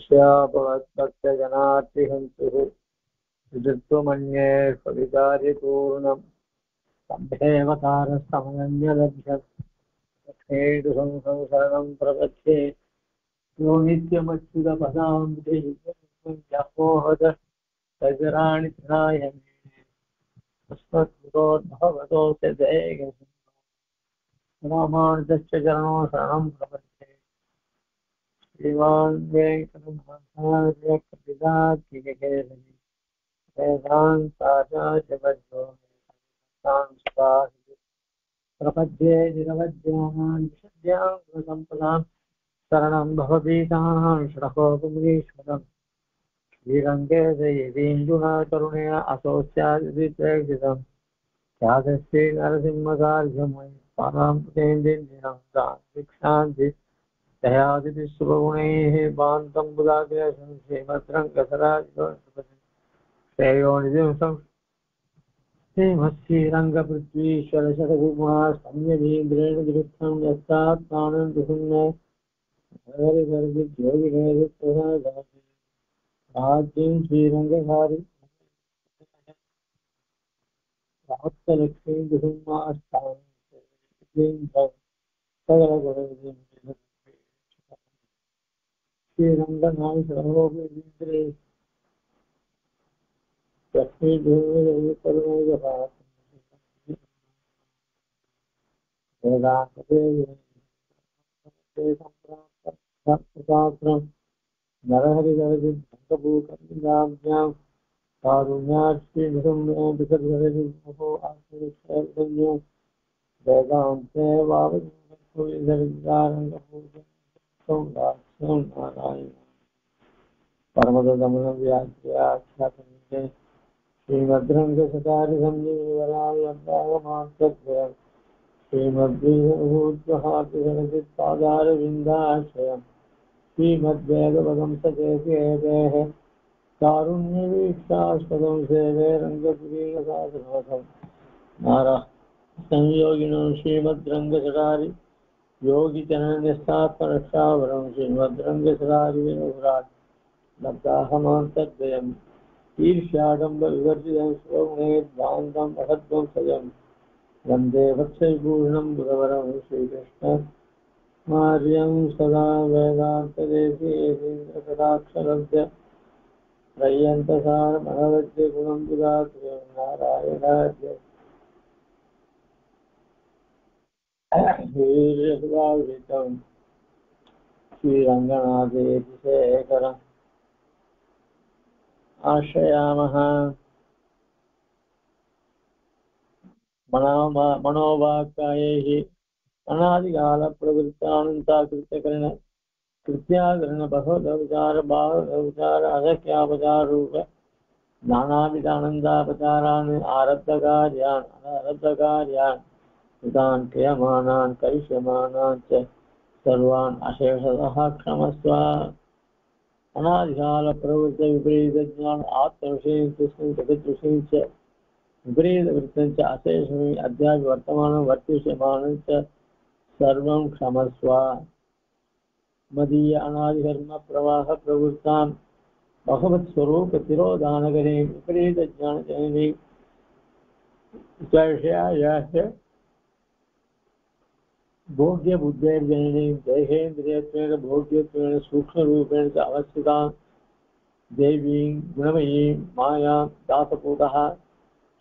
यस्यापवद्भक्तजनार्तिहन्तुः विदुत्वमन्ये स्वविकार्यपूर्णम् सम्भेवतारस्तमनन्यलभ्यत् संसरणं प्रपद्ये यो नित्यमच्युतपदाम्बुजयुग्मोहद सजराणि ध्याय तस्मद्गुरोद्भवतोऽस्य रामानुजस्य चरणो शरणं प्रपद्ये श्रीमान् वेङ्कटनाथार्य कपिलार्किकेसरी वेदान्ताचार्यवर्यो प्रपद्ये निरवद्यानां विशद्यां शरणं भवभीतानां शरणोपमुनीश्वरम् श्रीरङ्गे देवीन्दुना करुणया असोस्यादिप्रेक्षितं ख्यातश्री नरसिंहकार्यमयि पानां पुतेन्द्रियं दीक्षान्ति दयादिभिः बान्तं बुधाग्रेशं श्रीमद्रङ्गसराजोनिधिं श्रीमत्श्रीरङ्गपृथ्वीश्वरशतविगुणा संयमीन्द्रेण विरुद्धं यस्तात्मानन्दशून्य राज्यं श्रीरङ्गधारि रामलक्ष्मी श्रीरङ्गनाय सर्वोपरि लक्ष्मी नरहरिभूकर्यां कारुण्याश्रीनिसंज्ञो वेदान्ते नारायण परमदमनं व्याख्याते श्रीमद्रङ्गसचारि संजीवरायमान्तर्भयम् श्रीमद्विभूतिपादारविन्दाश्रयम् श्रीमद्वेदपदं सचेतेः कारुण्यवीक्षास्पदं सेवे रङ्गपुरीयसाधनोऽहं संयोगिनो श्रीमद्रङ्गसचारि योगिचनन्यस्तात्मरक्षावरं श्रीमद्रङ्गसचारि विनुराट् लब्धाहमान्तर्भयम् ईर्ष्याडम्बविवर्जितं स्वगुणैर्भान्तं महत्त्वं स्वयं वन्दे वत्सविभूषणं बुधवरं श्रीकृष्ण मार्यं सदा वेदान्तदेशीयेन्द्रकटाक्षलब्ध त्रय्यन्तसारमनवद्यगुणं बुधात्र्यं नारायणाद्य वीर्यसुधाविहितं श्रीरङ्गनाथेति शेखरम् आश्रयामः मनोवाक्कायैः अनादिकालप्रवृत्तानन्ताकृत्यकरण कृत्याकरण भगवदवचार अधक्यापचारूप नानाविधानन्दापचारान् आरब्धकार्यान् अनारब्धकार्यान् कृतान् क्रियमाणान् करिष्यमाणान् च सर्वान् अशेषतः क्षमस्व अनादिकाल प्रवृत्त विपरीत ज्ञान आत्मविषयं जगद्विषयं च विपरीत वृत्तं च अशेषम् अद्यापि वर्तमानं वर्तिष्यमानं च सर्वं क्षमस्व मदीय अनादिकर्म प्रवाह प्रवृत्तां भगवत् स्वरूप तिरोधानकरे विपरीत ज्ञानजननी विषयायास्य भोग्य बुद्धेर्जननी देहेन्द्रियत्वेन भोग्यत्वेन सूक्ष्मरूपेण च अवस्थितां देवीं गुणमयीं मायां दासपूतः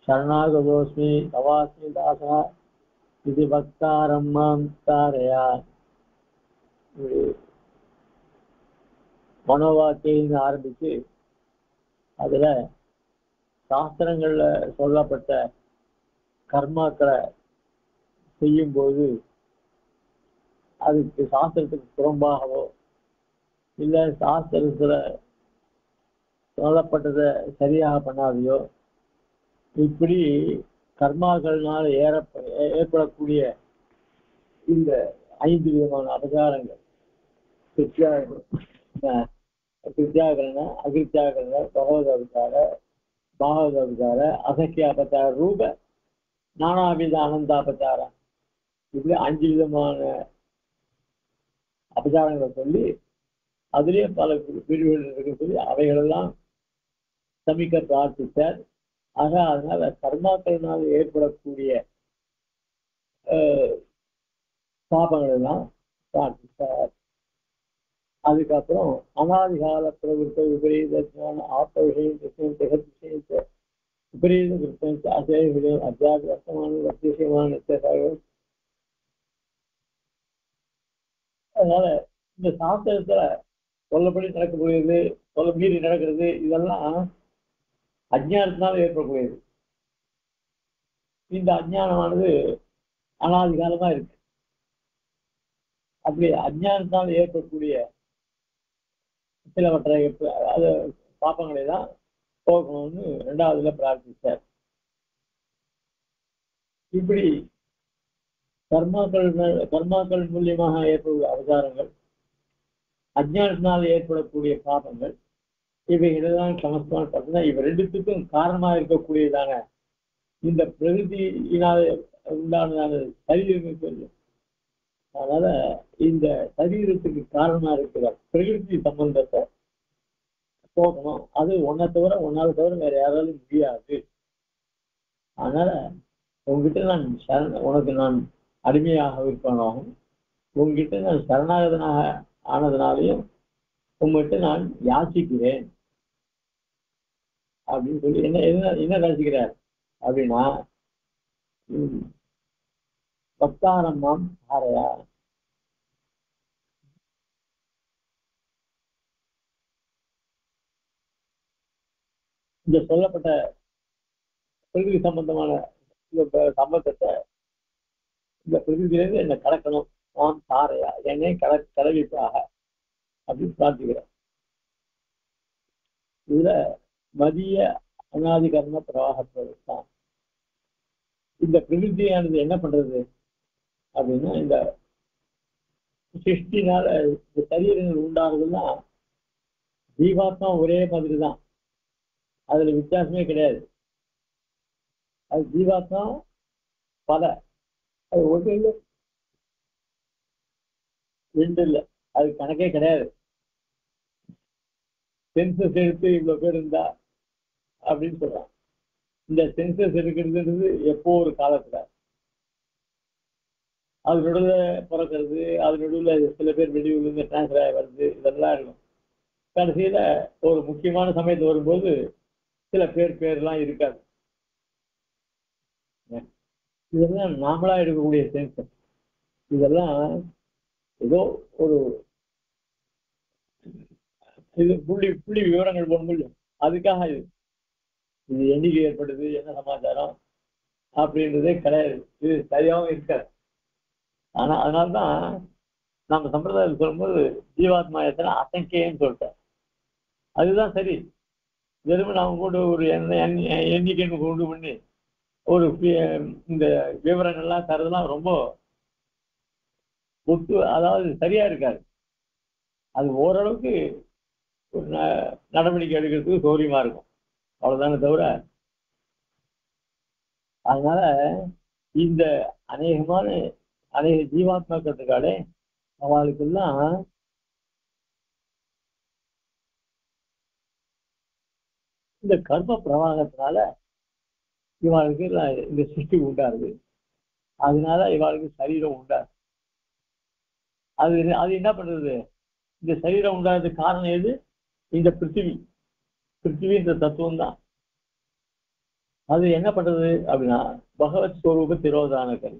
शरणागतोऽस्मि तवास्मि दासः इति वक्तारं मां तारय மனோவாக்கியம் ஆரம்பித்து அதுல சாஸ்திரங்கள்ல சொல்லப்பட்ட கர்மாக்களை செய்யும்போது அதுக்கு சாஸ்திரத்துக்கு புறம்பாகவோ இல்லை சாஸ்திரத்துல சொல்லப்பட்டதை சரியாக பண்ணாதையோ இப்படி கர்மாக்கள்னால ஏற்படக்கூடிய இந்த 5 விதமான அபசாரங்கள் கிருத்தியாகரண அகிருத்தியாகரண பகவத அவதார பாகவத அவதார அசக்கியாபச்சார ரூப நானாவித அனந்தாபச்சாரம் இப்படி 5 விதமான அபச்சாரங்களை சொல்லி அதிலே பல பிரிவுகள் இருக்கு சொல்லி அவைகளெல்லாம் சமிக்க பிரார்த்தித்தார். ஆக அதனால கர்மாக்களினால் ஏற்படக்கூடிய பாபங்கள் எல்லாம் பிரார்த்தித்தார். அதுக்கப்புறம் அனாதிகால பிரவருத்த விபரீதமான ஆத்ம விஷயம் ஜெகத் விஷயத்தை விபரீத விருத்தம் அசேகம் அத்தியாத்ம வர்த்தமான வர்த்தியமான நித்தியசாகம். அதனால இந்த சாஸ்திரத்துல சொல்லப்படி நடக்கக்கூடியது, சொல்ல மீறி நடக்கிறது, இதெல்லாம் அஜ்ஞானத்தினால ஏற்படக்கூடியது. இந்த அஜ்ஞானமானது அனாதிகாலமா இருக்கு. அப்படி அஜ்ஞானத்தினால் ஏற்படக்கூடிய சிலவற்றை அது பாப்பங்களை தான் போகணும்னு ரெண்டாவதுல பிரார்த்திச்சார். இப்படி கர்மாக்கள் மூலியமாக ஏற்படும் அவதாரங்கள், அஜ்ஞானத்தினால் ஏற்படக்கூடிய பாபங்கள், இவைகளெல்லாம் சமஸ்தமான பார்த்தீங்கன்னா இவ ரெண்டுத்துக்கும் காரணமாக இருக்கக்கூடியதான இந்த பிரகிருதியினால் உண்டானதான சரீரம் சொல்லும். அதனால இந்த சரீரத்துக்கு காரணமா இருக்கிற பிரகிருதி சம்பந்தத்தை போகணும். அது ஒன்னை தவிர ஒன்னால தவிர வேற யாராலும் முடியாது. அதனால உங்ககிட்ட நான் உனக்கு நான் அடிமையாக இருப்பனாகும், உங்ககிட்ட நான் சரணாகதனாக ஆனதுனாலையும் உங்ககிட்ட நான் யாசிக்கிறேன் அப்படின்னு சொல்லி என்ன என்ன என்ன யாசிக்கிறார் அப்படின்னா, பக்தாரம்மாம் ஆரையா, இந்த சொல்லப்பட்ட பிரகிருதி சம்பந்தமான சம்பந்தத்தை இந்த பிரகிருதியிலிருந்து என்னை கடக்கணும், நாம் தாரையா என்னை கடவிப்பாக அப்படின்னு பிரார்த்திக்கிறேன். இதுல மதிய அனாதி கர்ம பிரவாகத்தான் இந்த பிரகிருதியானது என்ன பண்றது அப்படின்னா, இந்த சிருஷ்டினால இந்த சரீரங்கள் உண்டானதுன்னா ஜீவாத்மா ஒரே மாதிரி தான், அதுல வித்தியாசமே கிடையாது. அது ஜீவாத்மா பல, அது ஒன்று இல்லை ரெண்டு இல்லை, அது கணக்கே கிடையாது. சென்சஸ் எடுத்து இவ்வளவு பேர் இருந்தா அப்படின்னு சொல்றான். இந்த சென்சஸ் எடுக்கிறதுன்றது எப்போ ஒரு காலத்துல, அது நடுவில் பிறக்கிறது, அது நடுவில் சில பேர் வெளியூர்லேருந்து டிரான்ஸ்ஃபர் ஆகி வருது, இதெல்லாம் இருக்கும். கடைசியில ஒரு முக்கியமான சமயத்து வரும்போது சில பேர்லாம் இருக்காது. இதெல்லாம் நாமளா எடுக்கக்கூடிய சென்சஸ். இதெல்லாம் ஏதோ ஒரு இது புள்ளி விவரங்கள் போட முடியும். அதுக்காக இது எண்ணிக்கை ஏற்படுது, என்ன சமாச்சாரம் அப்படின்றதே கிடையாது. இது சரியாகவும் இருக்காது. ஆனா அதனால்தான் நம்ம சம்பிரதாயத்தில் சொல்லும்போது ஜீவாத்மா எத்தனை அசங்கியன்னு சொல்லிட்டேன். அதுதான் சரி. வெறும் நாம கூட ஒரு எண்ணிக்கைன்னு கொண்டு பண்ணி ஒரு இந்த விவரங்கள்லாம் தரதுலாம் ரொம்ப அதாவது சரியா இருக்காது. அது ஓரளவுக்கு ஒரு நடவடிக்கை எடுக்கிறதுக்கு சௌரியமா இருக்கும், அவ்வளவுதானே தவிர. அதனால இந்த அநேக ஜீவாத்மாக்களுக்காலே அவளுக்கெல்லாம் இந்த கர்ம பிரவாகத்தினால இவாளுக்கு இந்த சிருஷ்டி உண்டாருது. அதனால இவாளுக்கு சரீரம் உண்டாரு. அது என்ன பண்றது? இந்த சரீரம் உண்டாகிறதுக்கு காரணம் எது? இந்த பிருத்திவின்ற தத்துவம் தான். அது என்ன பண்றது அப்படின்னா, பகவத் ஸ்வரூப திரோதானங்கள்,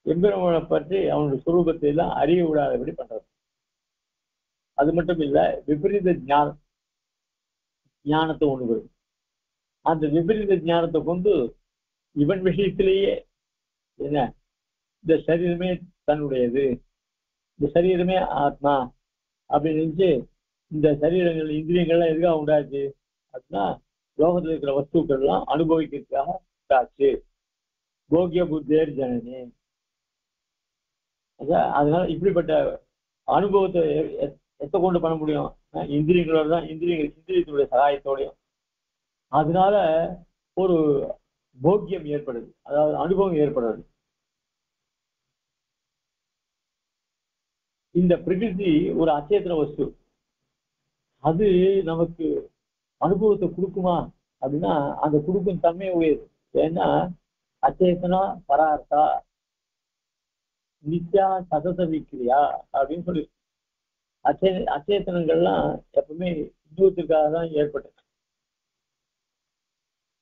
எம்பெருமானை பற்றி அவனுடைய சுரூபத்தை எல்லாம் அறிய விடாதபடி பண்றது. அது மட்டும் இல்ல, விபரீத ஞானத்தை ஒண்ணு. அந்த விபரீத ஞானத்தை கொண்டு இவன் விஷயத்திலேயே என்ன, இந்த சரீரமே தன்னுடையது, இந்த சரீரமே ஆத்மா அப்படின்னு நினைச்சு இந்த சரீரங்கள் இந்திரியங்கள்லாம் எதுக்காக உண்டாச்சு அப்படின்னா, லோகத்தில் இருக்கிற வஸ்துக்கள் எல்லாம் அனுபவிக்கிறதுக்காக உண்டாச்சு. போகிய புத்தேர் ஜனனி. அதனால இப்படிப்பட்ட அனுபவத்தை எத்த கொண்டு பண்ண முடியும்? இந்திரியங்களோட தான், இந்திரியத்தினுடைய சகாயத்தோடையும். அதனால ஒரு போக்கியம் ஏற்படுது, அதாவது அனுபவம் ஏற்படுறது. இந்த பிரகிருதி ஒரு அச்சேதன வஸ்து, அது நமக்கு அனுபவத்தை கொடுக்குமா அப்படின்னா அந்த கொடுக்கும் தன்மை உயர்வு. ஏன்னா அச்சேதனா பரார்த்தா நித்யா சதத விக்கிரியா அப்படின்னு சொல்லி அச்சேதனங்கள்லாம் எப்பவுமே இன்னொருத்தருக்காக தான் ஏற்பட்டது.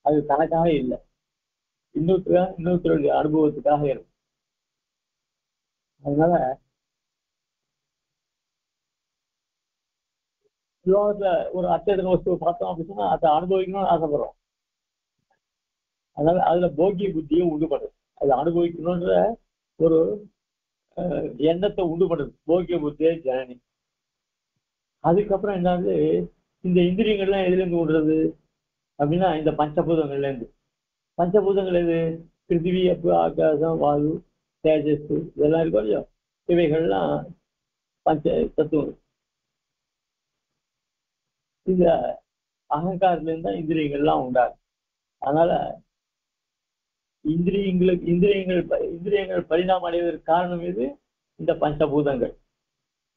அது தனக்காக இல்லை, இன்னொருத்தருடைய அனுபவத்துக்காக இருக்கும். அதனால லோகத்துல ஒரு அச்சேதன வஸ்துவை பார்த்தோம் அப்படின்னா அதை அனுபவிக்கணும்னு ஆசைப்படுறோம். அதனால அதுல போக்கிய புத்தியும் உண்டு பண்ணுது. அதை அனுபவிக்கணும்ன்ற ஒரு எண்ணத்தை உண்டு பண்ணுது போக்கிய புத்தியே ஜனனி. அதுக்கப்புறம் என்னது, இந்த இந்திரியங்கள்லாம் எதுல இருந்து விடுறது அப்படின்னா இந்த பஞ்சபூதங்கள்ல இருந்து. பஞ்சபூதங்கள் எது? பிருத்திவி, அப்பு, ஆகாசம், வாயு, தேஜஸ் இதெல்லாம் இருக்கும் இல்லையோ, இவைகள்லாம் பஞ்ச தத்துவம். இந்த அகங்காரத்துல இருந்தா இந்திரியங்கள்லாம் உண்டாகும். அதனால இந்திரியங்கள் பரிணாமம் அடைவதற்கு காரணம் எது? இந்த பஞ்சபூதங்கள்.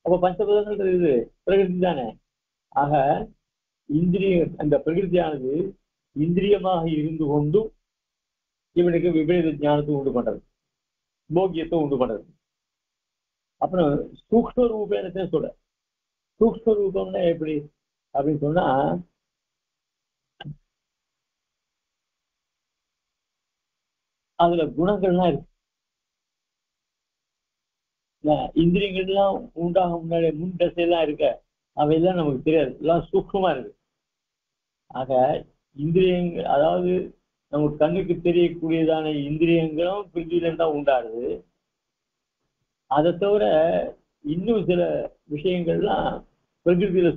அப்ப பஞ்சபூதங்கள் இது பிரகிருதி தானே. ஆக அந்த பிரகிருதியானது இந்திரியமாக இருந்து கொண்டும் இவனுக்கு விபரீத ஞானத்தை உண்டு பண்றது, போக்கியத்தை உண்டு பண்றது. அப்புறம் சூக்ஷ்ம ரூபேனத்தை சொல்ற. சூக்ஷ்ம ரூபம்னா எப்படி அப்படின்னு சொன்னா, அதுல குணங்கள்லாம் இருக்கு. இந்திரியங்கள்லாம் உண்டாக முன்னாடி முன் தசையெல்லாம் இருக்க, அவையெல்லாம் நமக்கு தெரியாது, எல்லாம் சூக்ஷ்மமா இருக்கு. ஆக இந்திரியங்கள், அதாவது நமக்கு கண்ணுக்கு தெரியக்கூடியதான இந்திரியங்களும் பிரிதியில தான் உண்டாடுது. அதை தவிர இன்னும் சில விஷயங்கள்லாம் பிரகிருதியில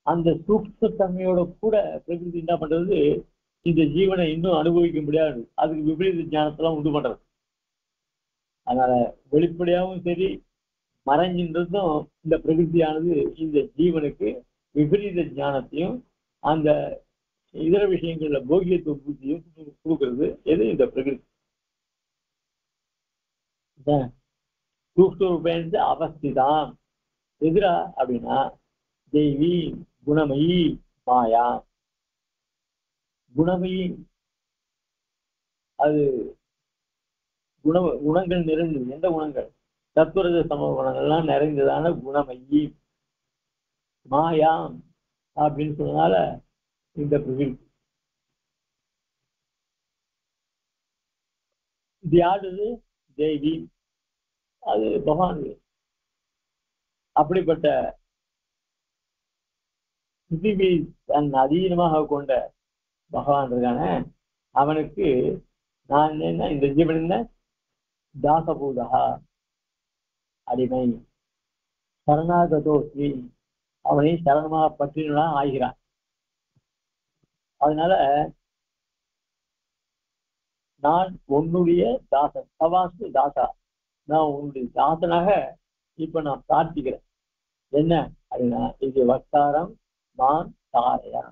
அந்த சூக்ஷ்மத்தன்மையோட கூட பிரகிருதி என்ன பண்றது, இந்த ஜீவனை இன்னும் அனுபவிக்க முடியாது, அதுக்கு விபரீத ஞானத்தெல்லாம் உண்டு பண்றது. அதனால வெளிப்படையாகவும் சரி மறைஞ்சின்றதும் இந்த பிரகிருதியானது இந்த ஜீவனுக்கு விபரீத ஞானத்தையும் அந்த இதர விஷயங்கள்ல போகியத்துவ புத்தியும் கொடுக்கறது எது? இந்த பிரகிருதி. சூக்ஷ்ம அவஸ்திதான் எதிரா அப்படின்னா தெய்வி குணமயி மாயா. குணமயி அது குணங்கள் நிறைந்தது. எந்த குணங்கள்? தத்துவரஜ சம குணங்கள்லாம் நிறைந்ததான குணமயி. மாயா அப்படின்னு சொன்னதால இந்த பிரகிருதி இது யாருது? தேவி, அது பகவான். அப்படிப்பட்ட பிருத்திவி தன் அதீனமாக கொண்ட பகவான் இருக்கான, அவனுக்கு நான் என்ன, இந்த ஜீவன் என்ன, தாசபூதா அடிமை, சரணாகதோஸ்மி, அவனை சரணமாக பற்றினான் ஆகிறான். அதனால நான் உன்னுடைய தாசன், சவாசு தாசா, நான் உன்னுடைய தாசனாக இப்ப நான் பிரார்த்திக்கிறேன். என்ன அப்படின்னா, இது வக்காரம் நான் தாரையா,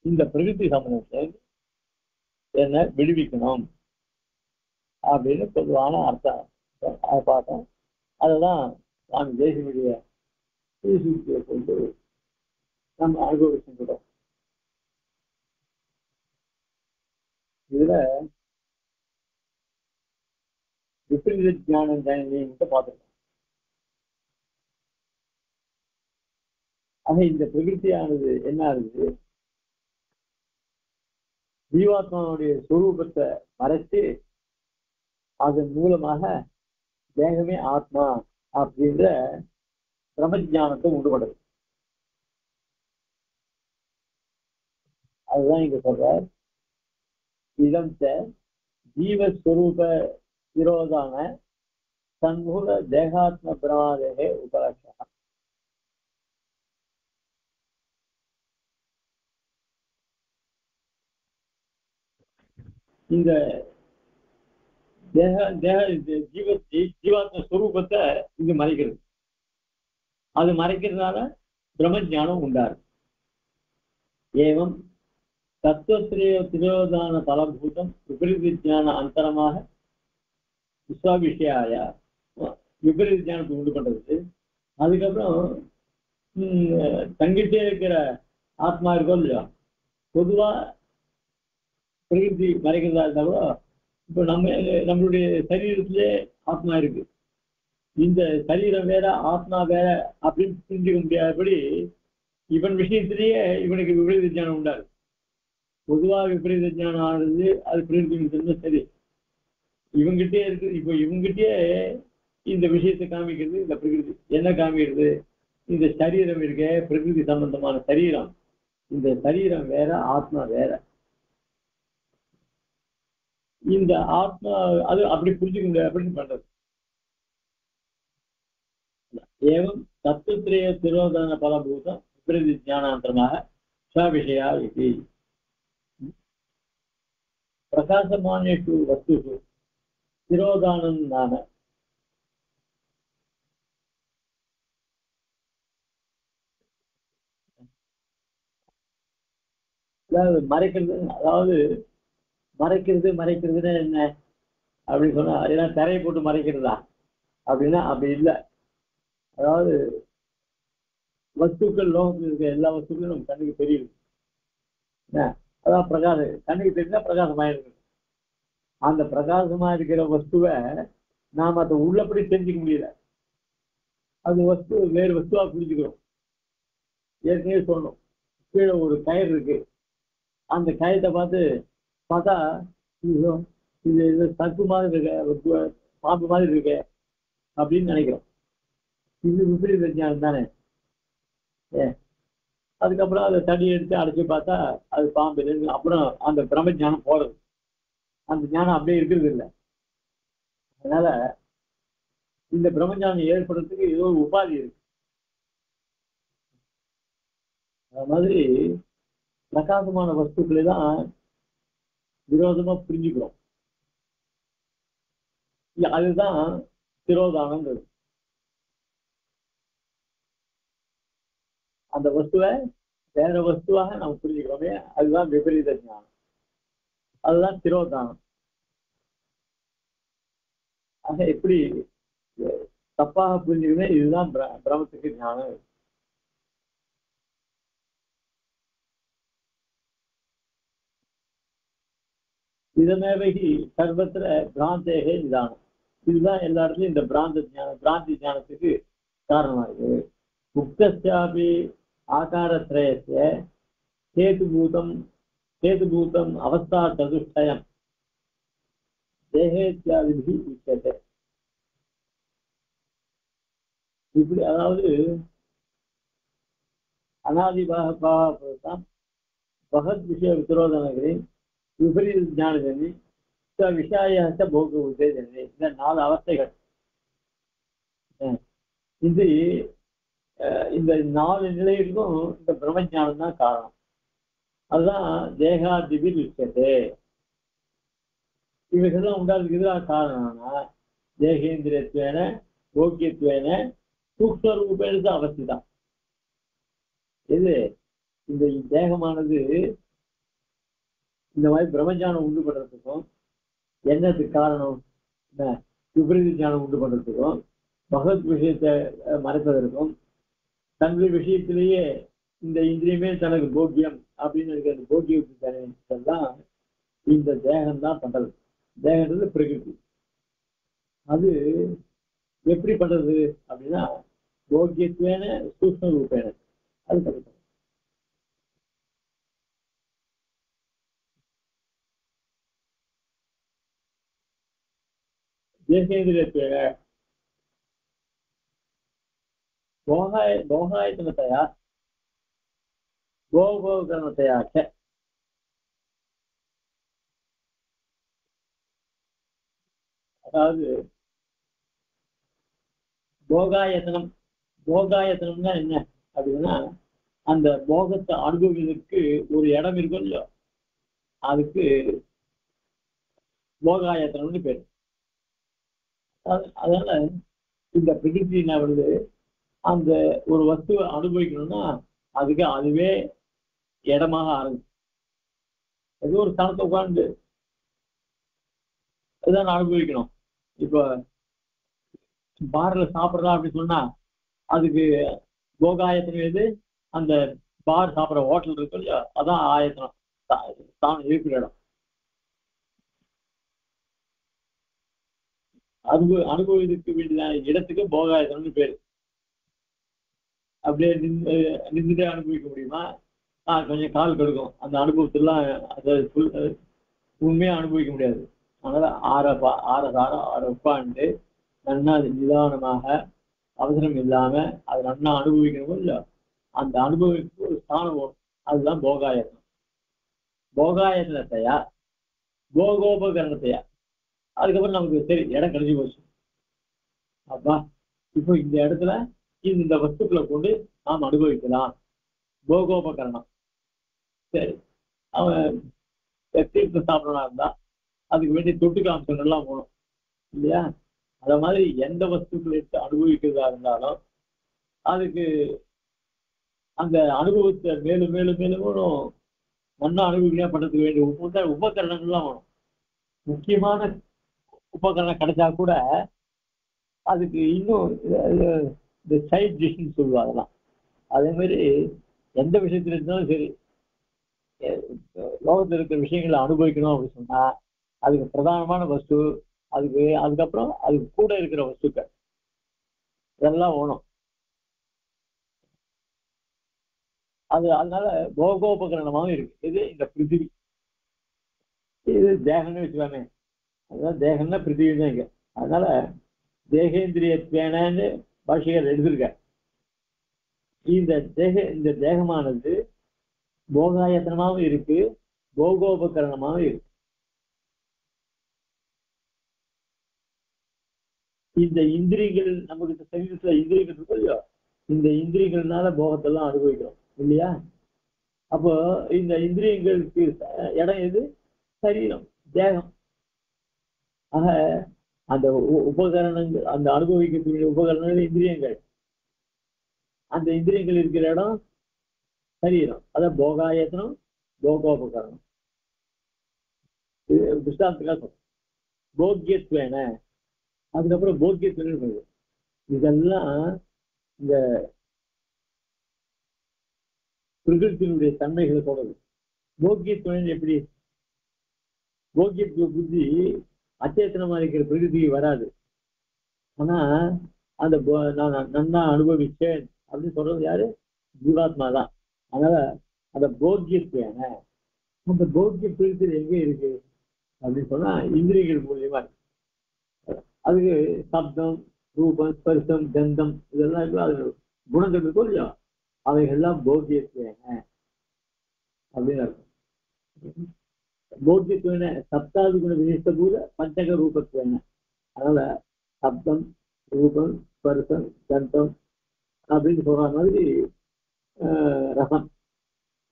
இந்த பிரகிருதி சம்பந்தத்தை என்ன விடுவிக்கணும் அப்படின்னு பொதுவான அர்த்தம் பார்த்தோம். அதுதான் சுவாமி தேசிகனுடைய சூழ்ச்சியை கொண்டு நம்ம அனுபவிச்சுக்கிறோம். இதுல விபரீத ஞானம் ஜனனின்னு பார்த்துருக்கோம். ஆக இந்த பிரகிருதியானது என்ன ஆகுது, ஜீவாத்மாவுடைய சொரூபத்தை மறைச்சு அதன் மூலமாக தேகமே ஆத்மா அப்படின்ற பிரமஜானத்தை உண்டு பண்ணுது. அதுதான் இங்க சொல்ற இதம் ஜீவஸ்வரூப விரோதான சண்முக தேகாத்ம பிரமாதே உபலட்சணம். இந்த ஜீவாத்ம ஸ்வரூபத்தை இது மறைக்கிறது. அது மறைக்கிறதுனால பிரம்மஜானம் உண்டாரு. ஏவம் தத்துவத்திலேய திரோதான பலபூதம் விபரீத ஜான அந்தரமாக விஸ்வாபிஷயாய விபரீத ஜானத்தை உண்டு பண்றது. அதுக்கப்புறம் தங்கிட்டே இருக்கிற ஆத்மா இருக்கும் இல்லையா, பொதுவா பிரகிருதி மறைக்கிறதா இருந்தாலும் இப்போ நம்மளுடைய சரீரத்திலே ஆத்மா இருக்கு. இந்த சரீரம் வேற ஆத்மா வேற அப்படின்னு புரிஞ்சுக்க முடியாதபடி இவன் விஷயத்திலேயே இவனுக்கு விபரீத ஞானம் உண்டாது. பொதுவா விபரீத ஞானம் ஆனது அது பிரகிருதி சரி, இவங்கிட்டே இருக்கு. இப்போ இவங்கிட்டே இந்த விஷயத்தை காமிக்கிறது இந்த பிரகிருதி. என்ன காமிக்கிறது? இந்த சரீரம் இருக்க பிரகிருதி சம்பந்தமான சரீரம். இந்த சரீரம் வேற ஆத்மா வேற. இந்த ஆத்மா அது அப்படி புரிஞ்சுக்க முடியாது அப்படின்னு பண்றது. ஏவம் தத்துவத்திலேயே திரோதான பலபூதம் விபரீத ஞானாந்தரமாக ஸ்வவிஷயா இது பிரகாசமானேஷு வஸ்துஷு திரோதானம் நாம. அதாவது மறைக்கிறது, அதாவது மறைக்கிறதுன்னு என்ன அப்படின்னு சொன்னா அதெல்லாம் தரையை போட்டு மறைக்கிறதா அப்படின்னா அப்படி இல்லை. அதாவது வஸ்துக்கள் லோகத்தில் இருக்க எல்லா வஸ்துக்களும் நம்ம கண்ணுக்கு தெரியுது. அதான் பிரகாசம். கண்ணுக்கு தெரிஞ்சா பிரகாசமாயிருக்கு. அந்த பிரகாசமா இருக்கிற வஸ்துவை நாம அதை உள்ளபடி தெரிஞ்சுக்க முடியல. அது வஸ்து வேறு வஸ்துவா புரிஞ்சுக்கிறோம். ஏற்கனவே சொல்லணும், கீழே ஒரு கயிறு இருக்கு. அந்த கயத்தை பார்த்தா இது சத்து மாதிரி இருக்க, பாம்பு மாதிரி இருக்கு அப்படின்னு நினைக்கிறோம். இது விபரீத ஞானம் தானே. அதுக்கப்புறம் அதை தடி எடுத்து அடைச்சி பார்த்தா அது பாம்பு இருக்கு. அப்புறம் அந்த பிரம்ம ஞானம் போறது. அந்த ஞானம் அப்படியே இருக்கிறது இல்லை. அதனால இந்த பிரம்மஞானம் ஏற்படுறதுக்கு ஏதோ ஒரு உபாதி இருக்கு. அது மாதிரி பிரகாசமான வஸ்துக்களை தான் விரோதமா புரிஞ்சுக்கிறோம். அதுதான் திரோதானங்கிறது. அந்த வஸ்துவை வேற வஸ்துவாக நம்ம புரிஞ்சுக்கிறோமே, அதுதான் விபரீத ஞானம். அதுதான் திரோதானம். ஆக எப்படி தப்பாக புரிஞ்சுக்கணும், இதுதான் பிரமத்துக்கு ஞானம். இதமேவகி சர்வத்திர பிராந்தேகே நிதானம். இதுதான் எல்லா இடத்துலையும் இந்த பிராந்தி ஞானத்துக்கு காரணமாகுது. முக்தாபி ஆகாரத்ரயஸ்ய கேதுபூதம் அவஸ்தா சதுஷ்டயம் தேகேத்யாதிபி உச்சதே. இப்படி அதாவது அநாதிபாக பகத் விஷய விரோதனங்களின் விபரீத ஞானஜனி விஷாயத்த போக உத்தேஜனி. இந்த 4 அவஸ்தைகள். இந்த 4 நிலைகளுக்கும் இந்த பிரம்மஞானம் தான் காரணம். அதுதான் தேகாதிபி உச்சதே. இவைகள்லாம் உண்டாதுக்கு காரணம்னா தேகேந்திரியத்துவேன போக்கியத்துவேன சூக்ஷ்மரூபேன அவஸ்தை தான். இது இந்த தேகமானது இந்த மாதிரி பிரம்மஞானம் உண்டு பண்றதுக்கும் என்னத்துக்கு காரணம், விபரீத ஞானம் உண்டு பண்றதுக்கும் பகவத் விஷயத்தை மறைப்பதற்கும் தன்னுடைய விஷயத்திலேயே இந்த இந்திரியமே தனக்கு போக்கியம் அப்படின்னு இருக்கிற அந்த போக்கியத்தான் இந்த தேகம் தான் பண்றது. தேகன்றது பிரகிருதி. அது எப்படி பண்றது அப்படின்னா போக்கியத்துவேன சூக்ஷ்ம ரூபேன அது பண்றது. தேசேந்திரியத்துவேன போகாயத்தனத்தையா போகோகரணத்தையாச்ச. அதாவது போகாயத்தனம்னா என்ன அப்படின்னா அந்த போகத்தை அனுபவிக்கிறதுக்கு ஒரு இடம் இருக்கும் இல்லையோ, அதுக்கு போகாயத்தனம்னு பேரு. அதனால இந்த பிரகிருதி வந்து அந்த ஒரு வஸ்துவை அனுபவிக்கணும்னா அதுக்கு அதுவே இடமாக ஆரம்பிச்சு ஏதோ ஒரு ஸ்தானத்தை உட்கார்ந்து இதான் அனுபவிக்கணும். இப்போ பார்ல சாப்பிட்றா அப்படின்னு சொன்னா அதுக்கு போகாயத்தனம் எது? அந்த பார் சாப்பிட்ற ஹோட்டல் இருக்கு இல்லையா, அதான் ஆயத்தனம், தான் இருக்கிற இடம். அனுபவிக்க வேண்டியதான இடத்துக்கு போகாயத்தனம்னு பேரு. அப்படியே நின்றுட்டே அனுபவிக்க முடியுமா? கொஞ்சம் கால் கெடுக்கும் அந்த அனுபவத்திலாம். அதை உண்மையா அனுபவிக்க முடியாது. அதனால ஆற உட்காந்து நன்னா நிதானமாக அவசரம் இல்லாம அதை நன்னா அனுபவிக்கணும் இல்லையா, அந்த அனுபவிக்கு ஒரு ஸ்தானம் வரும். அதுதான் போகாயத்தனம். போகாயத்தனத்தையா போகோபகரணத்தையா. அதுக்கப்புறம் நமக்கு சரி இடம் கிடைச்சி போச்சு, அப்பா இப்போ இந்த இடத்துல இந்த வஸ்துக்களை கொண்டு நாம் அனுபவிக்கலாம். போகோபகரணம். சரி, அவன் தீர்த்த சாப்பிடனா இருந்தா அதுக்கு வேண்டிய தொட்டுக்க அம்சங்கள்லாம் போகணும் இல்லையா. அத மாதிரி எந்த வஸ்துக்களை எடுத்து அனுபவிக்கிறதா இருந்தாலும் அதுக்கு அந்த அனுபவத்தை மேலும் மேலும் மேலும் நல்லா அனுபவிக்கலாம் பண்றதுக்கு வேண்டிய உபகரணங்கள்லாம் வேணும். முக்கியமான உபகரணம் கிடைச்சா கூட அதுக்கு இன்னும் இந்த சைட் டிஷ்ன்னு சொல்லுவாங்க அதெல்லாம். அதே மாதிரி எந்த விஷயத்துல இருந்தாலும் சரி, லோகத்தில் இருக்கிற விஷயங்களை அனுபவிக்கணும் அப்படின்னு சொன்னா அதுக்கு பிரதானமான வஸ்து, அதுக்கப்புறம் அதுக்கு கூட இருக்கிற வஸ்துக்கள் இதெல்லாம் வேணும். அதனால போகோபகரணமாகவும் இருக்கு. இது இந்த பிருத்திவி, இது தேகம்னு வச்சுக்காமே, அதுதான் தேகம்னா பிருத்திவி தான் இங்க. அதனால தேகேந்திரியத்வேனன்னு பாஷிகர் எழுதியிருக்க. இந்த தேகமானது போகாயத்தனமாகவும் இருக்கு, போகோபகரணமாகவும் இருக்கு. இந்த இந்திரியங்கள் நமக்கு சரீரத்துல இந்திரியங்கள் இருக்கும் இல்லையா, இந்த இந்திரியங்கள்னால போகத்தெல்லாம் அனுபவிக்கிறோம் இல்லையா. அப்போ இந்த இந்திரியங்களுக்கு இடம் எது? சரீரம், தேகம். ஆக அந்த உபகரணங்கள், அந்த அனுபவிக்கக்கூடிய உபகரணங்கள் இந்திரியங்கள், அந்த இந்திரியங்கள் இருக்கிற இடம் சரீரம். அதான் போகாயத்தனம், போகோபகரணம். திருஷ்டாந்தத்துக்காக போக்கியத்வேன, அதுக்கப்புறம் போக்கியத்துவம். இதெல்லாம் இந்த பிரகிருத்தினுடைய தன்மைகளை தொடருது. போக்கியத்துவம் எப்படி? போக்கியத்துவ புத்தி அச்சேத்தனமா இருக்கிற பிரகிருதிக்கு வராது. ஆனா அந்த நான் நன்னா அனுபவிச்சேன் அப்படின்னு சொல்றது யாரு? ஜீவாத்மா தான். அதனால அந்த போக்கியத்துவன, அந்த போக்கிய பிரகிருதி எங்க இருக்கு அப்படின்னு சொன்னா இந்திரியங்கள் மூலியமா இருக்கு. அதுக்கு சப்தம், ரூபம், ஸ்பர்சம், கந்தம் இதெல்லாம் இருக்கு. அது குணங்கள் இருக்கும் இல்லையா, அவைகள்லாம் போக்கியத்துவன அப்படின்னு இருக்கும். போக்கியத்துவன சப்தாது குண விசிஷ்ட பூத பஞ்சக ரூபத்துவன. அதனால சப்தம், ரூபம், ஸ்பர்சம், கந்தம் அப்படின்னு சொல்ற மாதிரி ரசம்,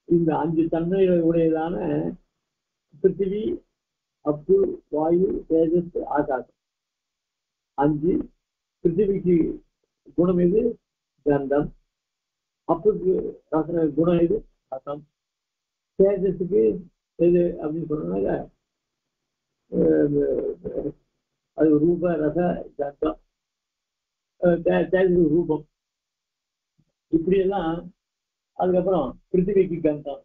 இந்த 5 தன்மைகளை உடையதான பிருத்திவி, அப்பு, வாயு, தேஜஸ், ஆகாசம். 5. பிருத்திவிக்கு குணம் எது? கந்தம். அப்புக்கு குணம் எது? ரசம். தேஜஸுக்கு எது அப்படின்னு சொன்னாங்க, அது ரூப, ரச, கந்தம். தேஜஸ் ரூபம். இப்படியெல்லாம். அதுக்கப்புறம் பிருத்திவிக்கு கந்தம்,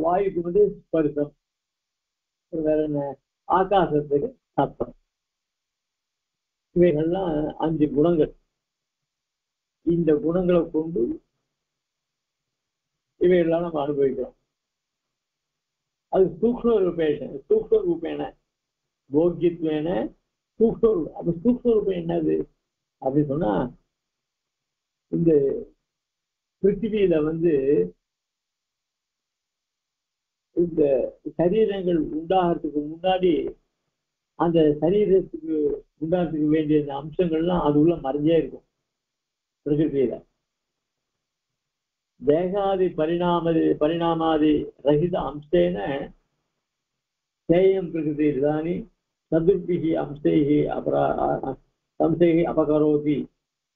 வாயுக்கு வந்து ஸ்பர்சம், வேற என்ன, ஆகாசத்துக்கு சத்தம். இவைகள்லாம் 5 குணங்கள். இந்த குணங்களை கொண்டு இவைகள்லாம் நம்ம அனுபவிக்கிறோம். அது சூக்ஷ்ம ரூபேன போக்கியத்துவேன சூக்ஷ்ம. அப்ப சூக்ஷ்ம ரூபம் என்னது அப்படின்னு சொன்னா, இந்த பிருத்திவியில வந்து இந்த சரீரங்கள் உண்டாகிறதுக்கு முன்னாடி அந்த சரீரத்துக்கு உண்டாகிறதுக்கு வேண்டிய அம்சங்கள்லாம் அது உள்ள மறைஞ்சே இருக்கும். பிரகிருதியில தேகாதி பரிணாமாதி ரஹித அம்சேன சேயம் பிரகிருதி இதானி சதுர்பிகி அம்சைகி அம்சைகி அபகரோதி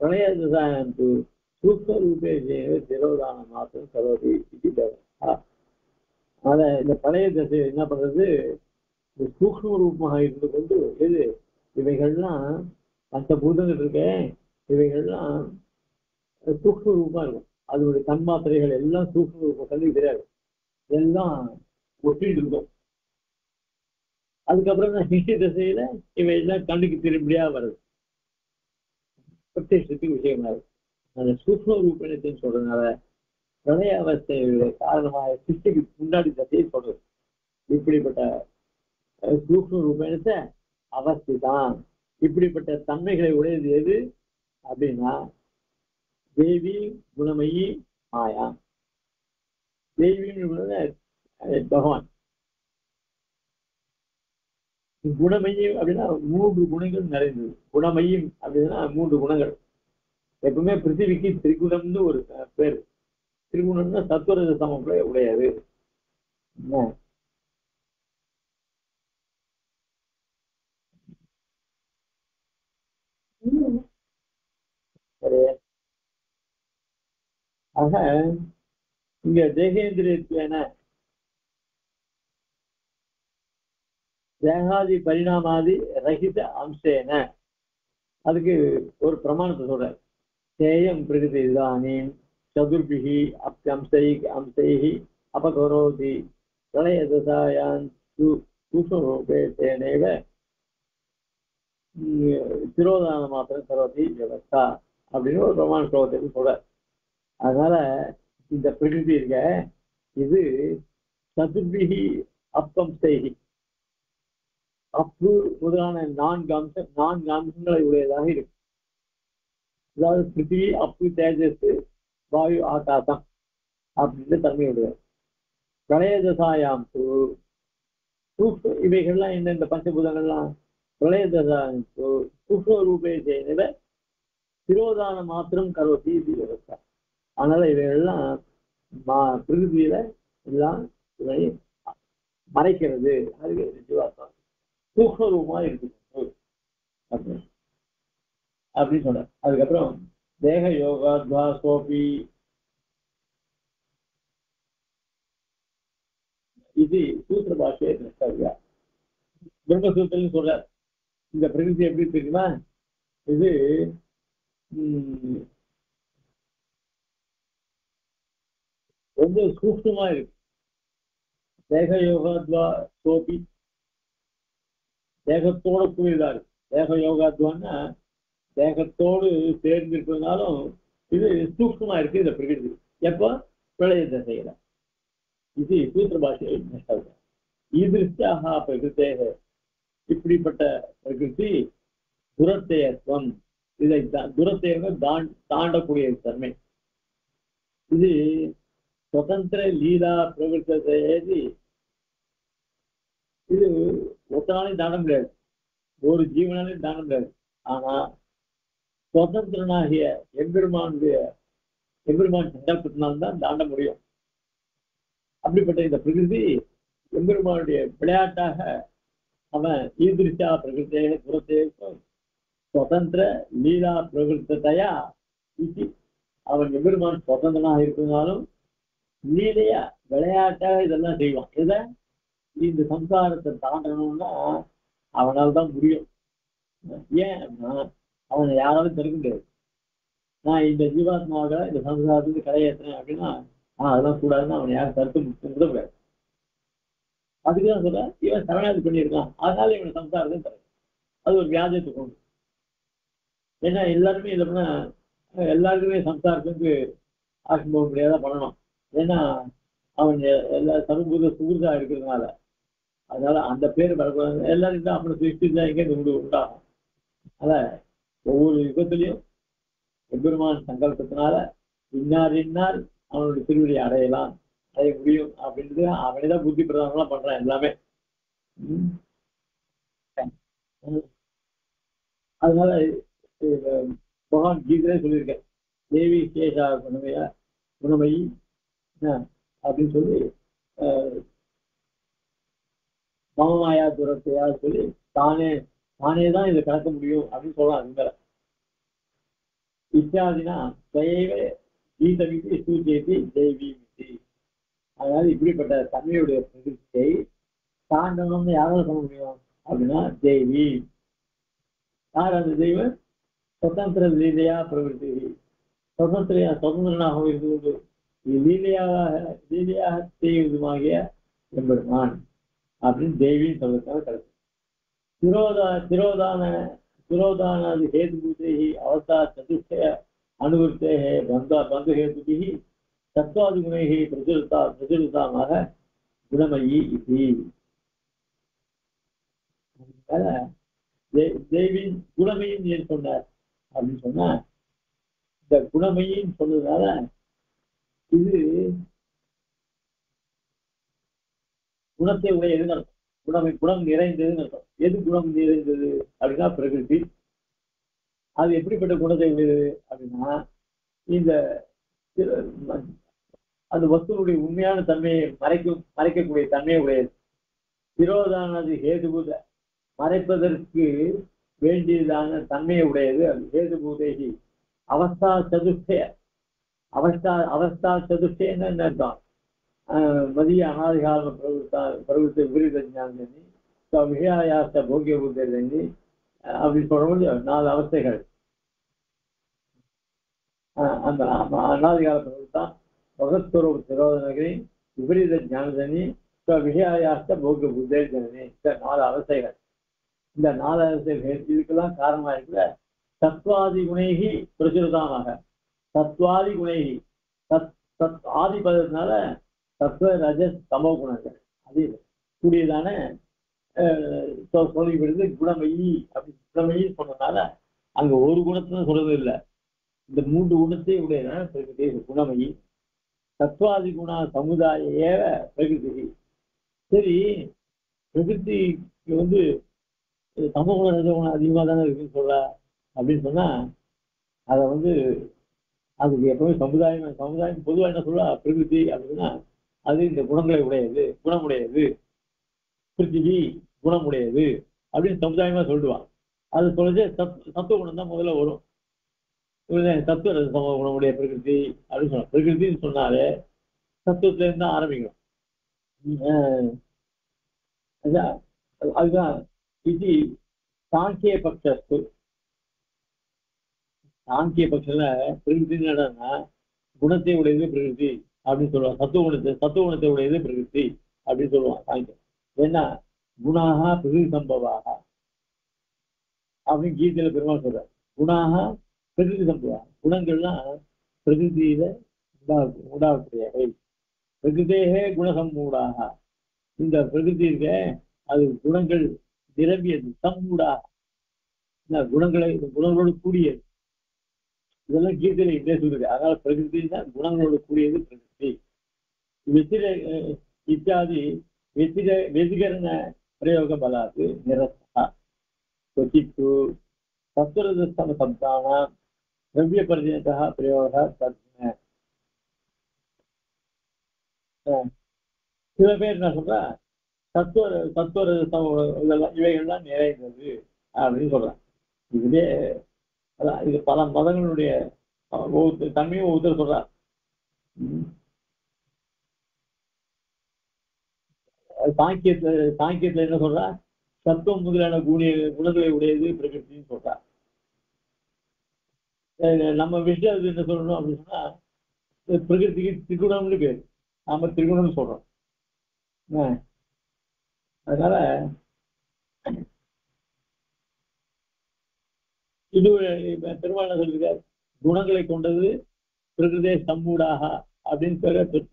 பிரளயதானந்து சூக்மரூபே திரோதானம் மாத்திரம் கரோதி இது. அதை இந்த பழைய தசை என்ன பண்றது, சூக்ஷ்ம ரூபமாக இருந்து கொண்டு எது இவைகள்லாம் பஞ்சபூதங்கள் இருக்கேன், இவைகள்லாம் சூக்ஷ்ம ரூபமா இருக்கும். அதனுடைய தன்மாத்திரைகள் எல்லாம் சூக்ஷ்ம ரூபம், கண்ணுக்கு தெரியாது, எல்லாம் ஒட்டிட்டு இருக்கும். அதுக்கப்புறம் தான் நிச்சய திசையில இவை எல்லாம் கண்ணுக்கு திரும்பியா வருது, பிரத்யேகத்துக்கு விஷயமாகுது. அந்த சூக்ஷ்ம ரூபணத்தையும் சொல்றதுனால பிரளய அவஸ்தையுடைய காரணமாக சிருஷ்டிக்கு முன்னாடி தசையை சொல்றது. இப்படிப்பட்ட சூக்ஷ்ம ரூபணத்தை அவஸ்தை தான். இப்படிப்பட்ட தன்மைகளை உடையது எது அப்படின்னா தேவி குணமயி மாயா. தேவின்னு பகவான். குணமையும் அப்படின்னா 3 குணங்கள் நிறைந்தது. குணமையும் அப்படின்னா 3 குணங்கள். எப்பவுமே பிருத்திவிக்கு திரிகுணம்னு ஒரு பேர். திரிகுணம்னா சத்துவரஜ சமம் உடையது. சரி, ஆக இங்க தேகேந்திரியத்துவன தேகாதி பரிணாமாதி ரஹித அம்சேன, அதுக்கு ஒரு பிரமாணத்தை சொல்றார். சேயம் பிரகிருதி இதானீம் சதுர்பிஹி அம்சைஹி அபகரோதி பிரளய தசாயான் சூக்ஷ்மரூபே தேனேவ திரோதான மாத்திரம் கரோதி வியவஸ்தா அப்படின்னு ஒரு பிரமாண ஸ்லோகத்தை சொல்றார். அதனால இந்த பிரகிருதி இருக்க இது சதுர்பிஹி அப்கம்சைஹி, அப்பு முதலான 4 அம்சங்களை உடையதாக இருக்கு. அதாவது பிருத்திவி, அப்பு, தேஜஸ், வாயு, ஆகாசம் அப்படின்னு தன்மையுடைய பிரளய தசாயாம் இவைகள்லாம் என்ன, இந்த பஞ்சபூதங்கள்லாம் பிரளய தசாயாம் சூக்ஷ்ம ரூபே செய்த திரோதான மாத்திரம் கரோதி இது விவஸ்தா. அதனால இவைகள்லாம் பிரகிருதியில எல்லாம் இவை மறைக்கிறது. அதுக்கு ஜீவாத்மா சூக்ஷ்ம ரூபமா இருக்கு அப்படின்னு சொன்னார். அதுக்கப்புறம் தேக யோகா துவா சோபி இது சூத்திர பாஷையை திரஷ்டவியா பிரம்மசூத்திரம் சொல்றார். இந்த பிரகிருதி எப்படி தெரியுமா, இது ரொம்ப சூக்ஷ்மமா இருக்கு. தேக யோகாத்வா சோபி தேகத்தோட கூடியதா இருக்கு. தேக யோகாத்வான்னா தேகத்தோடு சேர்ந்து இருப்பதுனாலும் இது சூக்ஷ்மமா இருக்கு இந்த பிரகிருதி. எப்போ பிரளய தசையில. இது சூத்திர பாஷையை ஈதிருஷ்டாக பிரகிருத்தேக, இப்படிப்பட்ட பிரகிருதி துரத்தேயத்துவம், இதை துரத்தேயம் தாண்டக்கூடிய தன்மை. இது சுதந்திர லீலா பிரகிருத்தி, இது ஒத்தனாலையும் தாண்ட முடியாது, ஒரு ஜீவனாலையும் தாண்ட முடியாது. ஆனா சுதந்திரனாகிய எம்பெருமான் சங்கல்பத்தினால்தான் தாண்ட முடியும். அப்படிப்பட்ட இந்த பிரகிருதி எம்பெருமானுடைய விளையாட்டாக அவன் ஈதிருஷா பிரகிருத்தேக துரத்தேகம் சுதந்திர லீலா பிரகிருத்தையா இது. அவன் எம்பெருமான் சுதந்திரனாக இருக்கிறதுனாலும் லீலையா விளையாட்டாக இதெல்லாம் செய்வான். இதை இந்த சம்சாரத்தை தாண்டணும்னா அவனால் தான் முடியும். ஏன் அப்படின்னா அவனை யாராலும் தடுக்க முடியாது. நான் இந்த ஜீவாத்மாவை இந்த சம்சாரத்துக்கு கரையேற்றுறேன் அப்படின்னா அதெல்லாம் கூடாதுன்னு அவனை யாரும் தடுத்து விட முடியாது. அதுக்குதான் சொல்ற இவன் சரணாதி பண்ணியிருக்கான், அதனால இவனை சம்சாரத்தை தர, அது ஒரு வியாஜத்தை கொண்டு. ஏன்னா எல்லாருமே இல்லைன்னா எல்லாருக்குமே சம்சாரத்துக்கு ஆட்சி போக முடியாத பண்ணணும். ஏன்னா அவன் எல்லா சமூக சுகுதா இருக்கிறதுனால, அதனால அந்த பேர் வரக்கூடாது. எல்லாரும் தான் அவனை சிருஷ்டிதான் எங்கே உண்டாகும். அதனால ஒவ்வொரு யுகத்திலையும் எம்பெருமான் சங்கல்பத்தினால இன்னார் அவனுடைய திருவடியை அடைய முடியும் அப்படின்றது அவனைதான் புத்தி பிரதானம்லாம் பண்றான் எல்லாமே. அதனால பகவான் கீதையிலே சொல்லியிருக்கேன், தேவி சேஷா குணமயி அப்படின்னு சொல்லி மமமாயா துரத்தையா சொல்லி தானேதான் இதை கலக்க முடியும் அப்படின்னு சொல்லலாம். அது மேல இத்தியாதினா ஸ்வயைவ கீதமிதி சூச்சேதி தேவி மிதி. அதாவது இப்படிப்பட்ட தன்மையுடைய பிரகிருதியை தாண்டணும்னு யாரால பண்ண முடியும் அப்படின்னா தேவி. யார் அந்த தெய்வம்? சுதந்திர லீலையா பிரகிருதி. சுதந்திரனாகவும் இருந்து கொண்டு லீலையாக செய்வதுமாகிய எம்பெருமான் அப்படின்னு தேவின்னு சொல்றதுக்காக கிடைக்கும். திரோதானாதி हेतुभूतैः अवस्था चतुष्टय अनुवृत्तेः बन्धुहेतुभिः तत्त्वादिगुणैः प्रचुरतामः गुणमयी इति. தேவி குணமயின்னு ஏன் சொன்னார் அப்படின்னு சொன்னா, இந்த குணமயின்னு சொன்னதுனால இது குணத்தை உடையதுன்னு அர்த்தம். குணம் நிறைந்ததுன்னு அர்த்தம். எது குணம் நிறைந்தது அப்படின்னா பிரகிருதி. அது எப்படிப்பட்ட குணத்தை உடையது அப்படின்னா, இந்த அந்த வஸ்துனுடைய உண்மையான தன்மையை மறைக்கக்கூடிய தன்மையை உடையது. திரோதானது ஹேதுபூத மறைப்பதற்கு வேண்டியதான தன்மையை உடையது. அது ஹேதுபூதேகி அவஸ்தா சதுஷ்டய. அவஸ்தா சதுஷ்டயன்னு என்ன அர்த்தம்? மதிய அனாதிகால பிரவருத்த விபரீத ஞானி விஷயாயாச போக்கிய புத்தி அப்படின்னு சொல்லும்போது 4 அவஸ்தைகள். அந்த அனாதிகால பிரவருத்தா பகத்வரூப திரோதனகிரி விபரீத ஞானி விஷயாயாச போக்கிய புத்தே ஜனனி, 4 அவஸ்தைகள். இந்த 4 அவஸ்தைகள் இதுக்கெல்லாம் காரணமா இருக்கிற தத்வாதி குணைகி பிரசுரதாமாக. தத்வாதி குணைகி ஆதி பதத்தினால தத்துவ ரஜஸ் தமோ குணங்கள் அது கூடியதான சொல்லிவிடுது. குணமயி அப்படி குணமயின்னு சொன்னதுனால அங்க ஒரு குணத்துன்னு சொல்றது இல்லை, இந்த 3 குணத்தை உடையதான பிரகிருதி குணமயி. தத்துவாதி குண சமுதாய ஏவ பிரகிருதி. சரி, பிரகிருதிக்கு தமோ குண ரஜ குணம் அதிகமாக தானே இருக்குன்னு சொல்ற அப்படின்னு சொன்னா, அதை அதுக்கு எப்பவுமே சமுதாயம் பொதுவாக என்ன சொல்றா, பிரகிருதி அப்படின்னா அது இந்த குணங்களை உடையது, குணமுடையது. பிருத்திவி குணமுடையது அப்படின்னு சமுதாயமா சொல்லுவான். அது சொல்றது சத்துவ குணம் தான் முதல்ல வரும். தத்துவ சம குணமுடைய பிரகிருதி அப்படின்னு சொன்னா, பிரகிருதின்னு சொன்னாலே தத்துவத்துல இருந்து தான் ஆரம்பிக்கணும். அதுதான் இது சாங்கிய பட்சத்து. சாங்கிய பட்சத்துல பிரகிருதின்னு என்னன்னா குணத்தை உடையது பிரகிருதி அப்படின்னு சொல்லுவாங்க. சத்துவ குணத்தை உடையது பிரகிருதி அப்படின்னு சொல்லுவாங்க சாங்கியம். ஏன்னா குணாக பிரகிருதி சம்பவாக அப்படின்னு கீதையில பெருமாள் சொல்றாரு. குணாக பிரகிருதி சம்பவாக, குணங்கள்லாம் பிரகிருதியில உண்டாகக்கூடியவை. பிரகிருதேகே குணசம்மூடாக, இந்த பிரகிருதி இருக்க அது குணங்கள் நிரம்பியது. சம்மூடாக குணங்களோடு கூடியது. இதெல்லாம் கீதையில இதே சொல்லுது. அதனால பிரகிருதினா குணங்களோடு கூடியது பிரகிருதி. இத்தியாதி வெதிகரண பிரயோக பலாத்து நிரஸ்தா क्वचित्तु तत्वरजस्तम शब्दानां द्रव्य परिणतः प्रयोगः तद्न. சில பேர் என்ன சொல்றா, தத்துவரஜஸ்தம் இதெல்லாம் இவைகள்லாம் நிறைந்தது அப்படின்னு சொல்றாங்க. இதுவே இது பல மதங்களுடைய ஒவ்வொரு தன்மையும் ஒவ்வொருத்தர் சொல்றார். சாங்கியத்துல என்ன சொல்றா, சத்துவம் முதலான குணங்களை உடையது பிரகிருத்தின்னு சொல்றா. நம்ம விஷயம் என்ன சொல்லணும் அப்படின்னு சொன்னா, பிரகிருதிக்கு திரிகுணம்னு பேரு, நாம திரிகுணம்னு சொல்றோம். அதனால இது பெருமாள் சொல்லியிருக்காரு, குணங்களை கொண்டது பிரகிருதே சம்மூடாக அப்படின்னு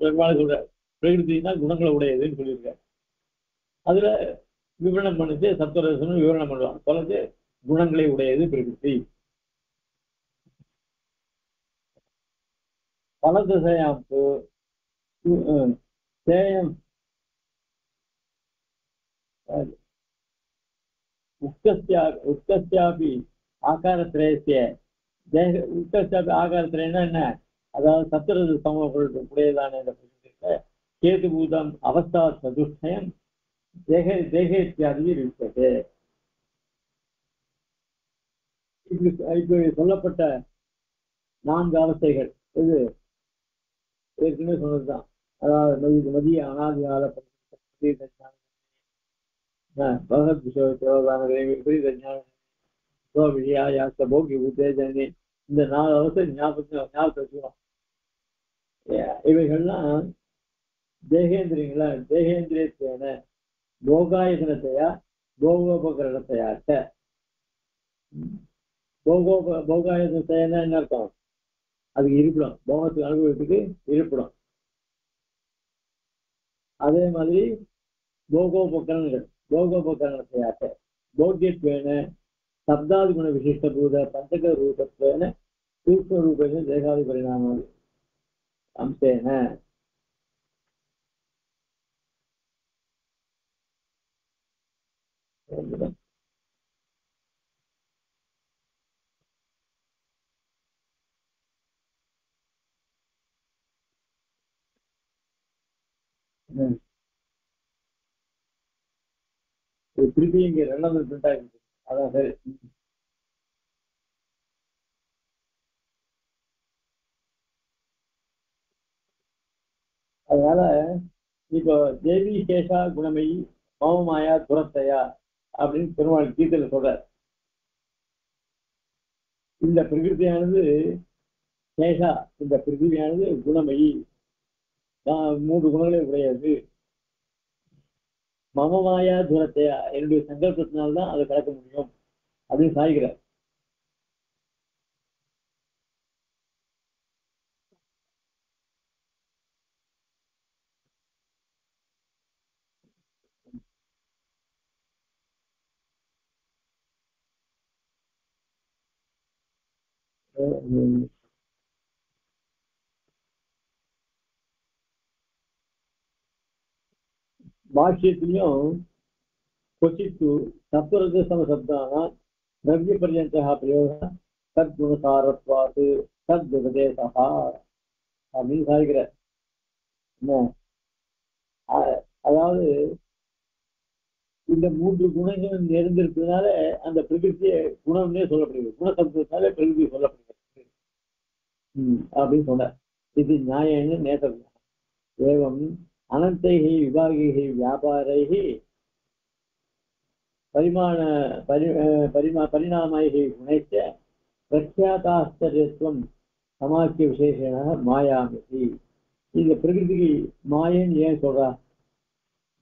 பெருமாள் சொல்றாரு. பிரகிருத்தினா குணங்களை உடையதுன்னு சொல்லியிருக்காரு. அதுல விவரணம் பண்ணிச்சு சத்வரசனும் விவரணம் பண்ணுவாங்க. சொல்றது குணங்களை உடையது பிரகிருதி. பலதிசையாப்பு சேயம் உக்தஸ்யாபி ஆகாரத்திரயசிய தேக உக்தஸ்யாபி ஆகாரத்திரயம்னா என்ன, அதாவது சத்வரச சமூக உடையதான இந்த பிரகிருதியில கேதுபூதம் அவஸ்தா சதுஷ்டயம் தேகேத்தியாதி இருக்கிறது. இப்படி சொல்லப்பட்ட 4 அவஸ்தைகள் இது ஏற்கனவே சொன்னதுதான். அதாவது மதிய அனாதிகால பகவத் விஷயாச போகி உத்தேஜனி இந்த 4 அவஸ்தை ஞாபகத்தை வச்சுக்கணும். இவைகள்லாம் தேகேந்திரியங்கள போகாயதனத்தையா போகோபகரணத்தையாட்ட. போகாயதனத்தையா என்ன அர்த்தம்? அதுக்கு இருப்பிடும், போகத்துக்கு அனுபவத்துக்கு இருப்பிடும். அதே மாதிரி போகோபகரணத்தையாட்ட போக்கியத்வேன சப்தாதி குண விசிஷ்டபூத பஞ்சக ரூபத்வேன சூக்ஷ்ம ரூபேன தேகாதி பரிணாம அம்சேன. திருப்பி இங்க 2வது பிரிண்ட் ஆகிருக்கு. அதான் சரி. அதனால இப்போ தேவி சேஷா குணமயி மமமாயா துரத்தையா அப்படின்னு பெருமாள் கீதையில சொல்ற. இந்த பிரகிருதியானது சேஷா, இந்த பிரகிருதியானது குணமயி, 3 குணங்களே உடையது. மமமாயா துரத்தையா, என்னுடைய சங்கல்பத்தினால்தான் அதை கடக்க முடியும் அப்படின்னு சாய்கிறார். பாஷ்யத்திலையும் क्वचित् सत्वरजसमशब्दानां द्रव्यपर्यन्तः प्रयोगः तद्गुणसारत्वात् तद्विपदेशः அப்படின்னு சாதிக்கிறார். அதாவது இந்த 3 குணங்கள் நிறைந்திருப்பதனால அந்த பிரகிருத்திய குணம்னே சொல்லப்படுகிறது. குணசப்தத்தினால பிரகிருதி சொல்லப்படுகிறது அப்படின்னு சொன்னார். இது நியாயம்னு நேசம். ஏவம் அனந்தைஹி விபாகைஹி வியாபாரைஹி परिणामैः गुणैश्च प्रख्याताश्चर्यत्वं समाख्य विशेषेण मायामिति. இந்த பிரகிருதிக்கு மாயன்னு ஏன் சொல்றா?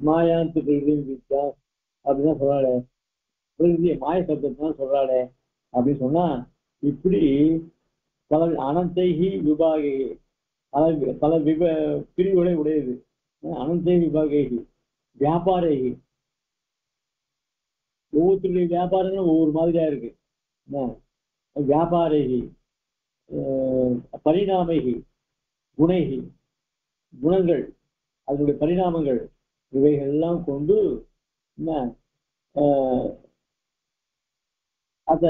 மாயாந்து பிரகிருதி வித்யா அப்படின்னு சொல்றாளே, பிரகிருதியை மாய சப்தத்தான் சொல்றாளே அப்படின்னு சொன்னா, இப்படி பல அனந்தைஹி விபாகை, பல பிரிவுகளை உடையது. அனந்தை விபாகைஹி வியாபாரைஹி, ஒவ்வொருத்தருடைய வியாபாரங்களும் ஒவ்வொரு மாதிரியா இருக்கு. வியாபாரைகி பரிணாமைகி குணைகி, குணங்கள் அதனுடைய பரிணாமங்கள் இவைகள் எல்லாம் கொண்டு அந்த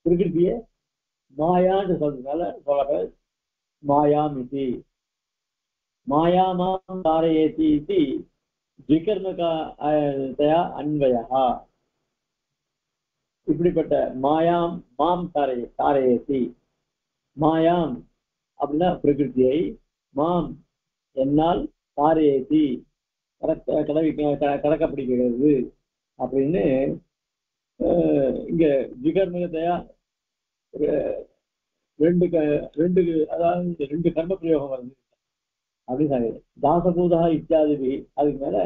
பிரகிருதிய மாயான்னு சொல்றதுனால சொல்ற மாயாமிதி. மாயாமாம் தாரயேதி இது விகர்மகா அன்வயா. இப்படிப்பட்ட மாயாம் மாம் தாரயேதி, மாயாம் அப்படின்னா பிரகிருதியை, மாம் என்னால் தாரயேதி கடக்கப்படுகிறது அப்படின்னு இங்க விகர்மகத்தையா ரெண்டு அதாவது 2 கர்ம பிரயோகம் வருது அப்படின்னு தாசபூதா இத்தியாதி. அதுக்கு மேல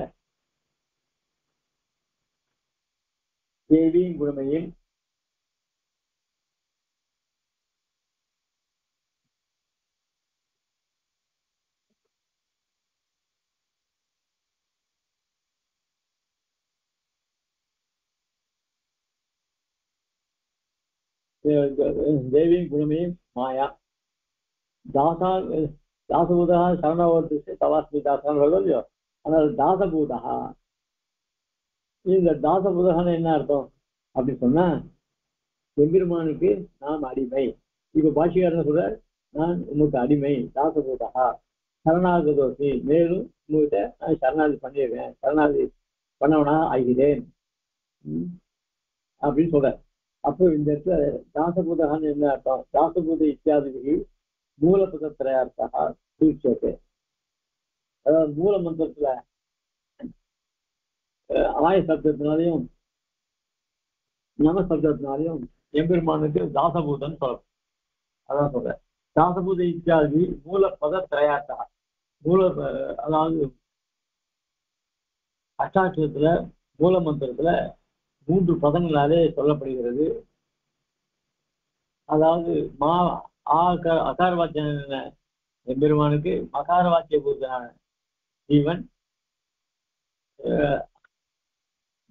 தேவியும் குணமையும் தேவியும் குணமையும் மாயா தாசபூதா சரணவர்த்தி தவாஸ்மி தாசன் இல்லையோ, அதனால தாசபூதா. இந்த தாசபூதகான்னு என்ன அர்த்தம் அப்படின்னு சொன்னா, எம்பெருமானுக்கு நாம் அடிமை. இப்ப பாஷிகாரன் சொல்ற, நான் உனக்கு அடிமை, தாசபூதா சரணாகதோசி, மேலும் உங்ககிட்ட நான் சரணாதி பண்ணிடுறேன், சரணாதி பண்ணவனா ஆகிறேன் அப்படின்னு சொல்ற. அப்போ இந்த இடத்துல தாசபூதகான்னு என்ன அர்த்தம்? தாசபூத இத்தியாதி மூலபதத்திரையார்த்தா சூட்சத்தை. அதாவது மூல மந்திரத்துல ஆய சப்தத்தினாலையும் நம சப்தத்தினாலையும் எம்பெருமானுக்கு தாசபூதன் சொல்லப்படும். அதான் சொல்றேன். தாசபூத இத்தியாதி மூல பத திரையாட்டா மூல அதாவது அஷ்டாட்சரத்துல மூல மந்திரத்துல 3 பதங்களாலே சொல்லப்படுகிறது. அதாவது மா அகார வாக்கியன எம்பெருமானுக்கு மகார வாக்கிய பூதனான ஜீவன்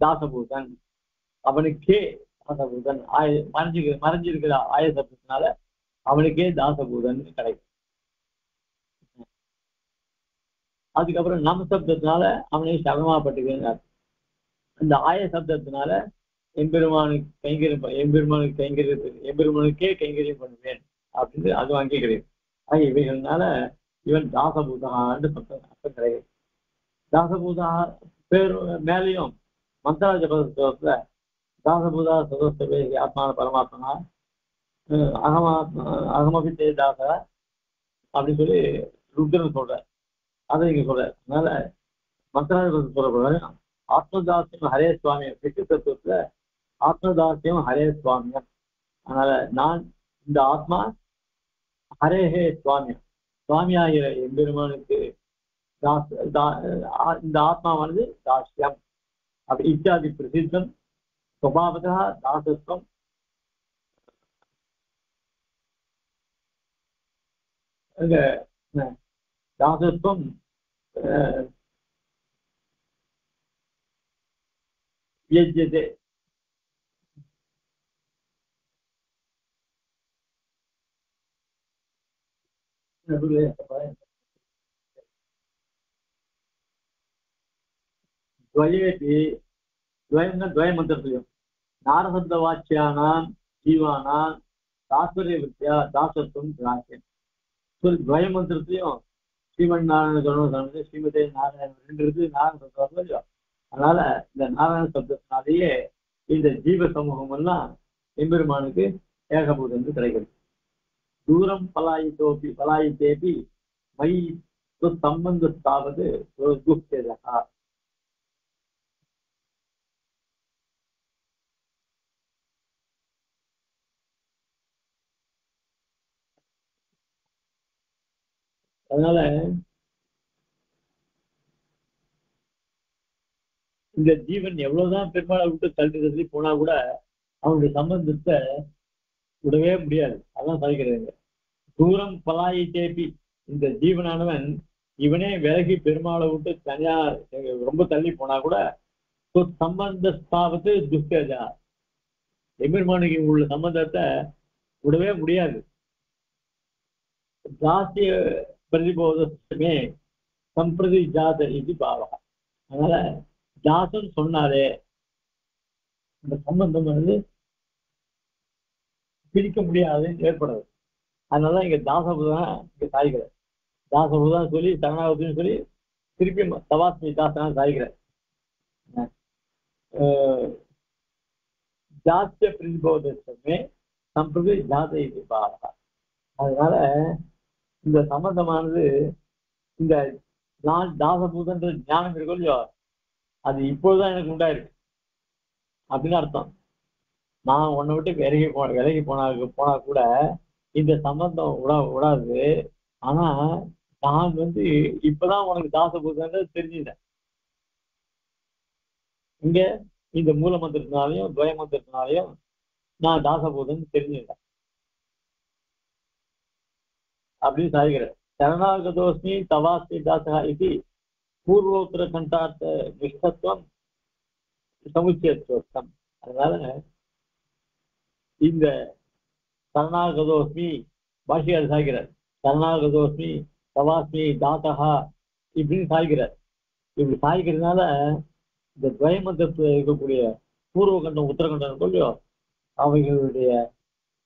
தாசபூதன், அவனுக்கே தாசபூதன் மறைஞ்சிருக்கிற ஆய சப்தத்தினால அவனுக்கே தாசபூதன் கிடைக்கும். அதுக்கப்புறம் நம்ம சப்தத்தினால அவனை சரணமாப்பட்டுக்கிறார். அந்த ஆய சப்தத்தினால எம்பெருமானுக்கே கைங்கரியம் பண்ணுவேன் அப்படின்னு அது அங்கீகரிக்கும். இவைகள்னால இவன் தாசபூதான்னு அர்த்தம் கிடையாது. தாசபூதா பேர் மேலையும் மந்திராஜ பதத்துல தாசபூதா சதோஸ்தவே ஆத்மான பரமாத்மனா அகமபி தாச அப்படின்னு சொல்லி ருத்ரன் சொல்றார். அதை இங்க சொல்றாரு. அதனால மந்திராஜ பதத்தை சொல்லப்படுறாரு. ஆத்மதாசியம் ஹரே சுவாமியம் விஷ்ணு தத்துவத்துல ஆத்மதாசியம் ஹரே சுவாமியம். அதனால நான் இந்த ஆத்மா ஹரேஹே சுவாமியம், சுவாமியாகிற எம்பெருமானுக்கு இந்த ஆத்மாவானது தாஸ்யம் அப்படி இத்தியாதி பிரசித்தம். சுபாவதா தாசத்துவம் தாசத்துவம் யஜ்யதே. துவயேபி துவய மந்திரத்திலையும் நாரசப்த வாக்கியானாம் ஜீவானாம் தாத்பரிய வித்யா தாசத்துவம் திராட்சம். துவய மந்திரத்திலையும் ஸ்ரீமன் நாராயண சொன்னது ஸ்ரீமதே நாராயணன் 2 இருக்கு. நாராயண சப்தம் இல்லையோ, அதனால இந்த நாராயண சப்தத்தினாலேயே இந்த ஜீவ சமூகம் எல்லாம் எம்பெருமானுக்கு ஏகபூதம் என்று கிடைக்கிறது. தூரம் பலாயித்தேபி மை சம்பந்தத்தாவது துஷ்டேதா. அதனால இந்த ஜீவன் எவ்வளவுதான் பெருமாளை விட்டு தள்ளி போனா கூட அவனுடைய சம்பந்தத்தை விடவே முடியாது. அதான் சாதிக்கிறாங்க. தூரம் பலாயை தேப்பி இந்த ஜீவனானவன் இவனே விலகி பெருமாளை விட்டு தனியா ரொம்ப தள்ளி போனா கூட சம்பந்த ஸ்தாபத்து துஷ்டேஜா, எம்பெருமானுக்கு உள்ள சம்பந்தத்தை விடவே முடியாது. ஜாத்திய பிரதிபோதமே சம்பிரதி ஜாத இது பாவம். அதனால ஜாசன் சொன்னாலே இந்த சம்பந்தம் வந்து பிரிக்க முடியாதுன்னு ஏற்படுது. அதனால இங்க தாசபுதான் இங்க சாய்கிறார். தாசபுதான் சொல்லி சரணாகத்தின்னு சொல்லி திருப்பி தவாஸ்மி தாசனா சாய்கிறார். ஜாத்திய பிரதிபோதமே சம்பிரதி ஜாத இது பாவம். அதனால இந்த சம்பந்தமானது இந்த நான் தாசபூதன்ற ஞானம் இருக்கும் இல்லையோ, அது இப்போதுதான் எனக்கு உண்டாயிருக்கு அப்படின்னு அர்த்தம். நான் உன்னை விட்டு விலகி போனா கூட இந்த சம்பந்தம் விடாது. ஆனா நான் வந்து இப்பதான் உனக்கு தாசபூதன்ற தெரிஞ்சுட்டேன். இங்க இந்த மூல மந்திரத்தினாலையும் துவய மந்திரத்தினாலையும் நான் தாசபூதன் தெரிஞ்சுட்டேன் அப்படின்னு சாதிக்கிறேன். சரணாகதோஸ்மி தவாஸ்மி தாசா இது பூர்வோத்தர கண்டார்த்த நிஷ்டத்துவம் சமுச்சயத்துவம். அதனால இந்த சரணாகதோஸ்மி பாஷியார் சாய்கிறார். சரணாகதோஸ்மி தவாஸ்மி தாத்தகா இப்படின்னு சாய்கிறார். இப்படி சாய்க்கிறதுனால இந்த துவயமந்திரத்தில் இருக்கக்கூடிய பூர்வகண்டம் உத்தரகண்டம் சொல்லியோ அவைகளுடைய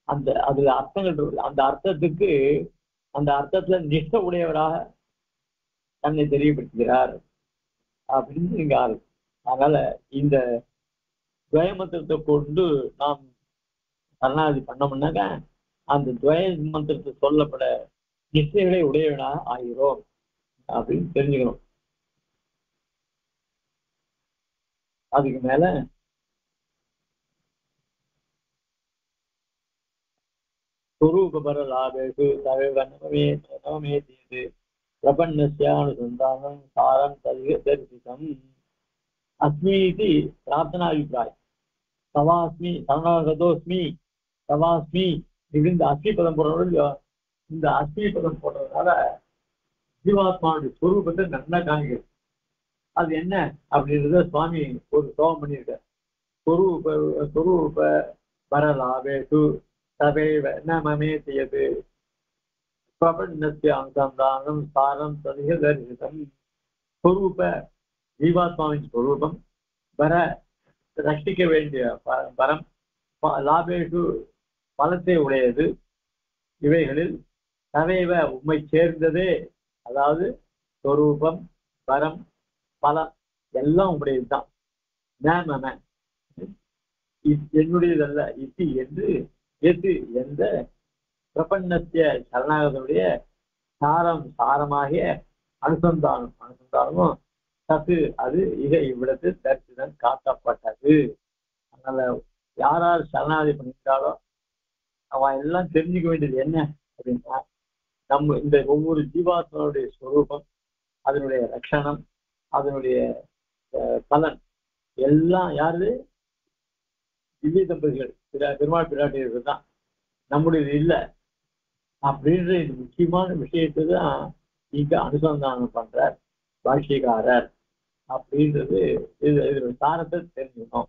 அந்த அதுல அர்த்தங்கள் அந்த அர்த்தத்துக்கு அந்த அர்த்தத்துல நிஷ்ட உடையவராக தன்னை தெரியப்படுத்துகிறார் அப்படின்னு இங்க ஆறு. அதனால இந்த துவயமந்திரத்தை கொண்டு நாம் சரணாகதி பண்ணோம்னாக்க அந்த துவய மந்திரத்தை சொல்லப்பட நிச்சயங்களை உடையவனா ஆகிறோம் அப்படின்னு தெரிஞ்சுக்கணும். அதுக்கு மேல स्वरूपपरलाभेषु तवेव नवमेति प्रपन्नस्यानुसन्धानं सारं तद्दर्शितम् अस्मि इति प्रार्थनाभिप्रायः तवास्मि சரணாகதோஸ்மி தவாஸ்மி இப்படி இந்த அஸ்மி பதம் போடுறோம். இந்த அஸ்மி பதம் போடுறதுனால ஜீவாத்மாவுடைய ஸ்வரூபத்தை நல்லா காணிக்கிறது. அது என்ன அப்படின்றத சுவாமி ஒரு சோகம் பண்ணியிருக்கார். ஸ்வரூப பரலாபேஷு தவேவ ந மமேதியது பிரபன்னஸ்ய அனுசந்தானம் சாரம் ததிக தரிசிதம். ஸ்வரூப ஜீவாத்மாவின் ஸ்வரூபம், பர ரட்சிக்க வேண்டிய பரம், லாபேஷு பலத்தை உடையது, இவைகளில் தவைவ உண்மை சேர்ந்ததே, அதாவது ஸ்வரூபம் பரம் பலம் எல்லாம் உடையதுதான். மம என்னுடையதல்ல இது என்று எது எந்த பிரபன்னத்திய சரணாகதனுடைய சாரமாகிய அனுசந்தானமும் சத்து அது இவ்விடத்தில் தரிசனம் காட்டப்பட்டது. அதனால யார் சரணாகதி பண்ணிட்டாலோ அவன் எல்லாம் தெரிஞ்சுக்க வேண்டியது என்ன அப்படின்னா, நம்ம இந்த ஒவ்வொரு ஜீவாத்மனுடைய ஸ்வரூபம், அதனுடைய ரட்சணம், அதனுடைய பலன் எல்லாம் யாரு? திவ்ய தம்பதிகள் பெருமாள் பிராட்டியர்கள் தான், நம்முடையது இல்லை அப்படின்ற இந்த முக்கியமான விஷயத்தை தான் இங்க அனுசந்தானம் பண்றார் பாஷ்யக்காரர் அப்படின்றது. இதோட சாரத்தை தெரிஞ்சுக்கணும்.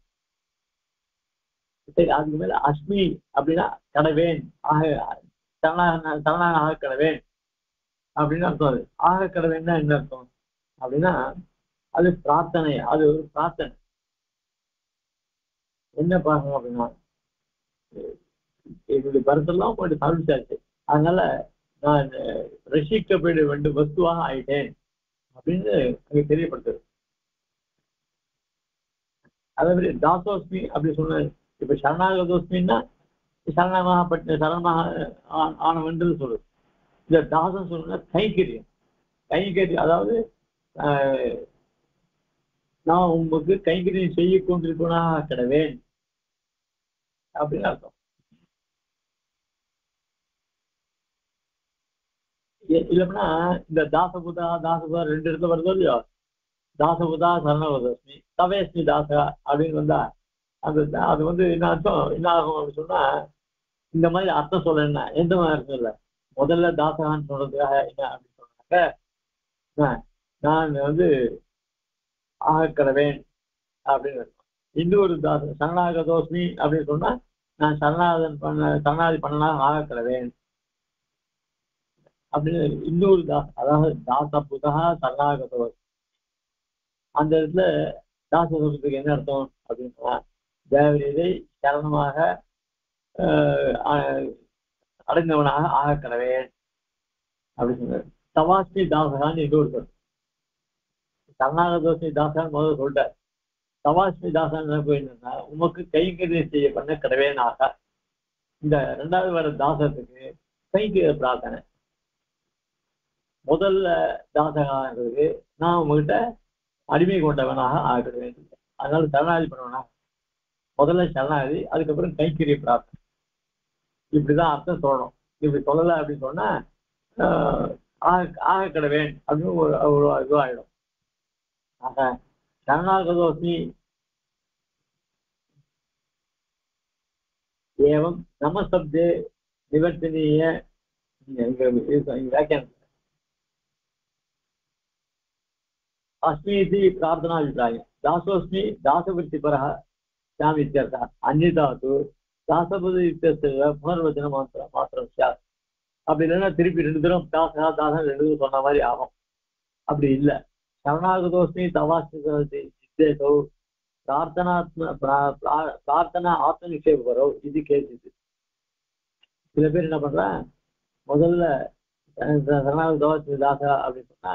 சரி, அதுக்கு மேல அஸ்மி அப்படின்னா கடவேன், சரணாக ஆக கடவேன் அப்படின்னு அர்த்தம். அது ஆக கடவேன்னா என்ன அர்த்தம் அப்படின்னா, அது பிரார்த்தனை, அது ஒரு பிரார்த்தனை. என்ன பார்க்கணும் அப்படின்னா, என்னுடைய கருத்தெல்லாம் போயிட்டு சாதிச்சாச்சு, அதனால நான் ரசிக்கப்பட வேண்டும் வஸ்துவாக ஆயிட்டேன் அப்படின்னு அங்க தெரியப்படுத்துது. அதே மாதிரி தாசோஸ்மி அப்படி சொன்ன, இப்ப சரணாகதோஸ்மின்னா சரணமாக ஆனவன்றது சொல்லுது. இந்த தாசம் சொல்லுன்னா கைங்கரியம், அதாவது நான் உங்களுக்கு கைங்கரியம் செய்ய கொண்டிருப்பனாக கிடவேன் அப்படின்னு அர்த்தம். இல்லைன்னா இந்த தாசபுதா ரெண்டு இடத்துல வருதோ இல்லையோ, தாசபுதா சரணவதஸ்மி தவேஸ்மி தாசா அப்படின்னு வந்தா அது என்ன அர்த்தம், என்ன ஆகும் அப்படின்னு சொன்னா, இந்த மாதிரி அர்த்தம் சொல்ல என்ன எந்த மாதிரி அர்த்தம் இல்லை. முதல்ல தாசகான்னு சொல்றதுக்காக என்ன அப்படின்னு சொன்னாக்க, நான் ஆகக்கடவேன் அப்படின்னு அர்த்தம். இன்னொரு சரணாகதோஸ்மி அப்படின்னு சொன்னா, நான் சரணாதி பண்ணலாம் ஆகக்கடவேன் அப்படின்னு இன்னொரு அதாவது தாசபுதா சரணாகதோஸ்மி. அந்த இடத்துல தாச சொல்றதுக்கு என்ன அர்த்தம் அப்படின்னா, தேவரீதை சரணமாக அடைந்தவனாக ஆகக்கடவேன் அப்படின்னு சொன்னார். தவாஸ்மி தாசகான்னு இன்னொரு சொல். சரணாகதோஸ்மி தாசான்னு முதல்ல சொல்லிட்டார். தவாஸ்மி தாசான்னு போயிருந்தா உமக்கு கைங்கரியம் செய்ய பண்ண கடவேனாக. இந்த ரெண்டாவது வர தாசத்துக்கு கைங்கரிய பிரார்த்தனை. முதல்ல தாசகாங்கிறது நான் உங்ககிட்ட அடிமை கொண்டவனாக ஆகிடுவேன், அதனால சரணாதி பண்ணுவனாக. முதல்ல சரணாதி, அதுக்கப்புறம் கைங்கரிய பிரார்த்தனை. இப்படிதான் அர்த்தம் சொல்லணும். இப்படி சொல்லலை அப்படின்னு சொன்னா ஆக கடவேன் அப்படின்னு ஒரு இதுவாயிடும். ஆக சரணாகதோஸ்மி ஏவம் நமசப்தே நிவர்த்தனீய வியாக்கியானம் अस्मि इति प्रार्थनाभिप्रायः. दासोऽस्मि दासवृत्तिपरः स्याम् इत्यर्थः. अन्यथा तु दासपद इत्यस्य पुनर्वचनं மாத்திரம் स्यात्. அப்படி இல்லைன்னா திருப்பி ரெண்டு தரம் தாசன் ரெண்டு தரம் சொன்ன மாதிரி ஆகும். அப்படி இல்லை. சரணாகதோஸ்மி தவாஸ்மி சித்தேசோ பிரார்த்தனா ஆத்ம நிஷேபரோ இது கேட்டு. சில பேர் என்ன பண்றேன், முதல்ல சரணாகதோஸ்மி தாசா அப்படின்னு சொன்னா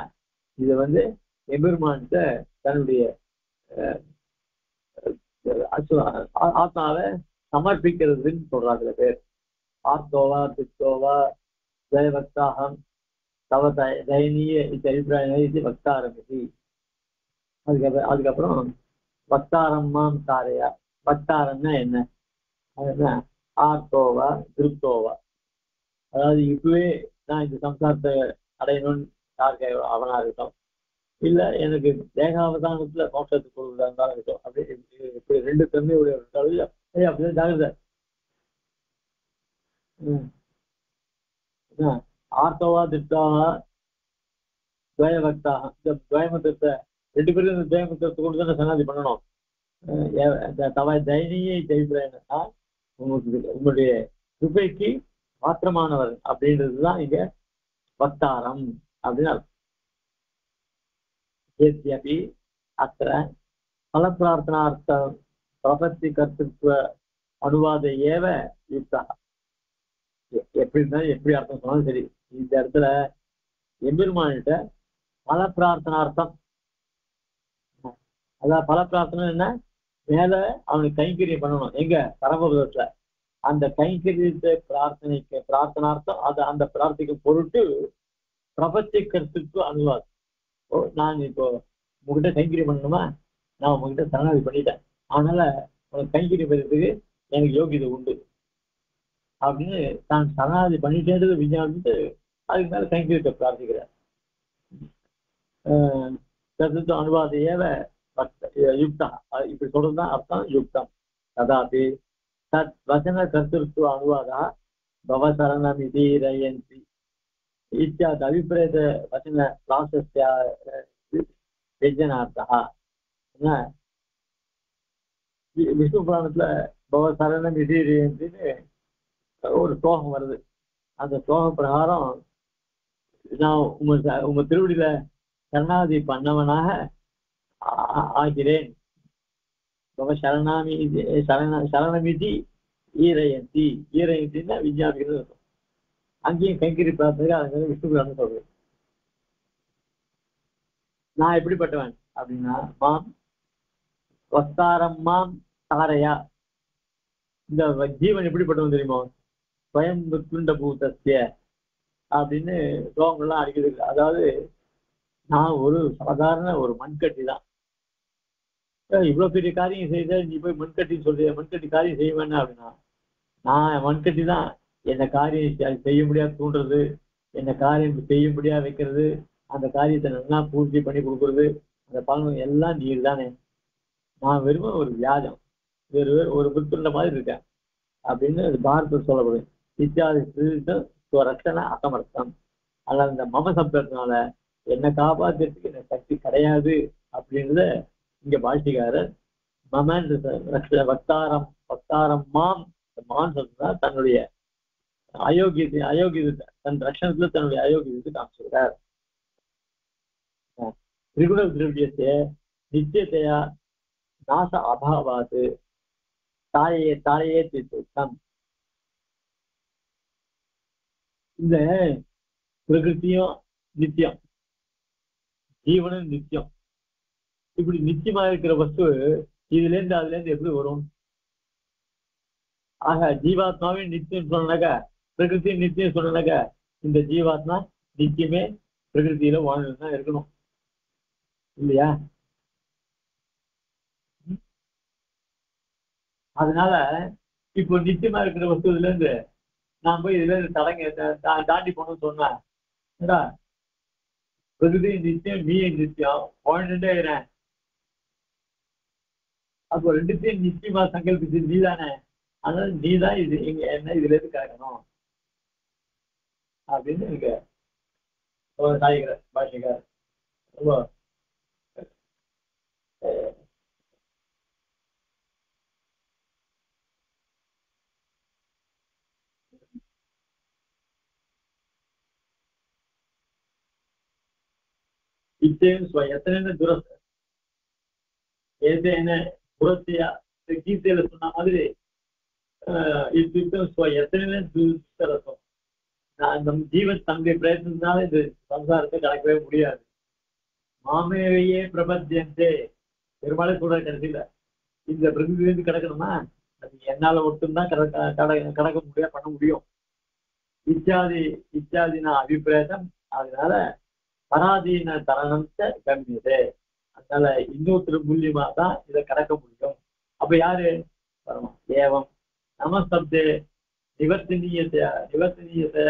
இதை எம்பெருமான்கிட்ட தன்னுடைய ஆத்மாவை சமர்ப்பிக்கிறதுன்னு சொல்றாங்க சில பேர். ஆர்த்தோவா தித்தோவா ஜெயபக்தாகம் தவ தயனீய அபிப்பிராயம் இது பக்தாரம்பி. அதுக்கப்புறம் பக்தாரம்மாம் தாரையா. பக்தாரம்னா என்ன? அது என்ன? ஆர்த்தோவா திருப்தோவா அதாவது இப்பவே நான் இந்த சம்சாரத்தை அடையணும்னு யாருக்கு அவனா இருக்கட்டும், இல்ல எனக்கு தேகாவதானத்துல மோட்சத்துக்கு கொடுக்குறதா இருந்தாலும் இருக்கட்டும், அப்படி இப்படி ரெண்டு தன்மையுடைய அப்படியே ஜாகிரதை. ஆர்த்தவா திட்டாக துவயபக்தாக, இந்த துவயமந்திரத்தை ரெண்டு பேரும் இந்த துவயமந்திரத்தை கொண்டு தானே சனாதி பண்ணணும். தவ தைனியை ஜெயிக்கிறேன்னா உங்களுடைய கிருபைக்கு மாத்திரமானவர் அப்படின்றதுதான் இங்க வக்தாரம் அப்படின்னு. ஏத்யபி அத்திர பல பிரார்த்தனார்த்தம் பிரபத்தி கர்த்தித்வ அனுவாத ஏவ யுக்தா. எப்படி இருந்தாலும் எப்படி அர்த்தம் சொன்னாலும் சரி, இந்த இடத்துல எம்பெருமான்கிட்ட பல பிரார்த்தனார்த்தம், அதான் பல பிரார்த்தனை என்ன, மேல அவனுக்கு கைங்கரியம் பண்ணணும் எங்க பரமபதத்துல, அந்த கைங்கரியத்தை பிரார்த்தனார்த்தம் அது அந்த பிரார்த்திக்கும் பொருட்டு பிரபத்தி கருத்துக்கு அனுவாதம். நான் இப்போ உங்ககிட்ட கைங்கரியம் பண்ணணுமா, நான் உங்ககிட்ட சரணாதி பண்ணிட்டேன், அதனால உனக்கு கைங்கரியம் பெறதுக்கு எனக்கு யோகியதை உண்டு அப்படின்னு தான் சரணாதி பண்ணிட்டேன்றது விஞ்ஞானிட்டு அதுக்கு மேல கைங்கரியத்தை பிரார்த்திக்கிறார். கருத்து அனுவாத ஏவ யுக்தம், இப்படி சொல்றதுதான் அர்த்தம் யுக்தம். ததாபி தத் வசன கர்த்திருத்துவ அனுவாதா பவசரணமிதி ரயந்தி இத்தியாதி அபிப்பிரேத வசன பிராசஸ்ய விஜயனார்த்தா. விஷ்ணு புராணத்துல பவசரணம் இதி ரயந்தின்னு ஒரு ஸ்லோகம் வருது. அந்த ஸ்லோக பிரகாரம் நான் உங்க திருவடியில சரணாதி பண்ணவனாக ஆகிறேன். சரணாமி சரணமிதி ஈரயந்தி, ஈரயந்தின்னா விஞ்ஞாபிக்கிறது இருக்கும். அங்கேயும் கைங்கரி பிரார்த்தனை அது விஷ்ணு புராணம் சொல்றேன். நான் எப்படிப்பட்டவன் அப்படின்னா, மாம் வஸ்தாரம் மாம் தாரையா, இந்த ஜீவன் எப்படிப்பட்டவன் தெரியுமோ, ஸ்வயம் துண்ட பூதஸ்ய அப்படின்னு ஸ்லோகங்கள்லாம் அடிக்கிறது. அதாவது நான் ஒரு சாதாரண ஒரு மண்கட்டி தான், இவ்வளவு பெரிய காரியம் செய்த நீ போய் மண்கட்டின்னு சொல்றிய, மண்கட்டி காரியம் செய்வேன்னா அப்படின்னா, நான் மண்கட்டி தான், என்ன காரியம் செய்ய முடியாது தூண்டுறது, என்ன காரியம் செய்ய முடியாது வைக்கிறது, அந்த காரியத்தை நல்லா பூர்த்தி பண்ணி கொடுக்குறது, அந்த பலன் எல்லாம் நீர் தானே. நான் வெறும் ஒரு வியாஜம், ஒரு புத்துண்ட மாதிரி இருக்கேன் அப்படின்னு பாரதத்தில் சொல்லப்படுது. இத்தியாதி ரட்சண அசமர்த்தம், அல்லது இந்த மம சப்தத்தினால என்னை காப்பாற்றுறதுக்கு எனக்கு சக்தி கிடையாது அப்படின்றத இங்க பாஷிகாரர் மமன் வக்தாரம் மாம் சொல்றா தன்னுடைய அயோக்கியத்தை தன் ரட்சணத்துல தன்னுடைய அயோக்கியத்தை காமிச்சிருக்கார். திரிகுண திரவியத்தை நித்தியத்தையா நாச அபாவாது தாயே திட்டம். இந்த பிரகிருத்தியும் நித்தியம், ஜீவனும் நித்தியம், இப்படி நிச்சயமா இருக்கிற வஸ்து இதுல இருந்து அதுல இருந்து எப்படி வரும்? ஆக ஜீவாத்மாவையும் நித்தியம் சொன்னாக்க, பிரகிருத்தியும் நித்தியம் சொன்னாக்க, இந்த ஜீவாத்மா நித்தியமே பிரகிருத்தியில வாழ்ந்துதான் இருக்கணும் இல்லையா? அதனால இப்போ நிச்சயமா இருக்கிற வஸ்து இதுல இருந்து நான் போய் இதுல இருந்து தாண்டி போகணும்னு சொன்னேன். பிரகிருதி நித்தியம், நீ நித்தியம் வாழ்ந்துட்டே இருக்கிறேன். அப்போ ரெண்டுத்தையும் நிச்சயமா சங்கல்பிச்சு நீ தானே, அதனால நீ தான் இது இங்க என்ன இதுல இருந்து கேட்கணும் அப்படின்னு இங்க சாய்கிற பாஷிகார் ரொம்ப எத்தனை துரஸ்த ஏதேன புரத்தியா கீதையில சொன்ன மாதிரி எத்தனை துரஸ்தரசம். நம் ஜீவன் தன்னுடைய பிரயத்னத்தினால இந்த சம்சாரத்தை கடக்கவே முடியாது. மாமேவையே பிரபத்தியந்தே பெரும்பாலும் கூட கடைசியில இந்த பிரகிருதியிலிருந்து கிடக்கணுமா, அது என்னால மட்டும்தான் கடக்க முடியாது, பண்ண முடியும். இத்தியாதினா அபிப்பிரேதம். அதனால பராதீன தரணத்தை கம்மியது, அதனால இன்னொருத்தர் மூலியமா தான் இதை கடக்க முடியும். அப்ப யாரு? ஏவம் நமஸ்தப்தே निवर्तनीयतया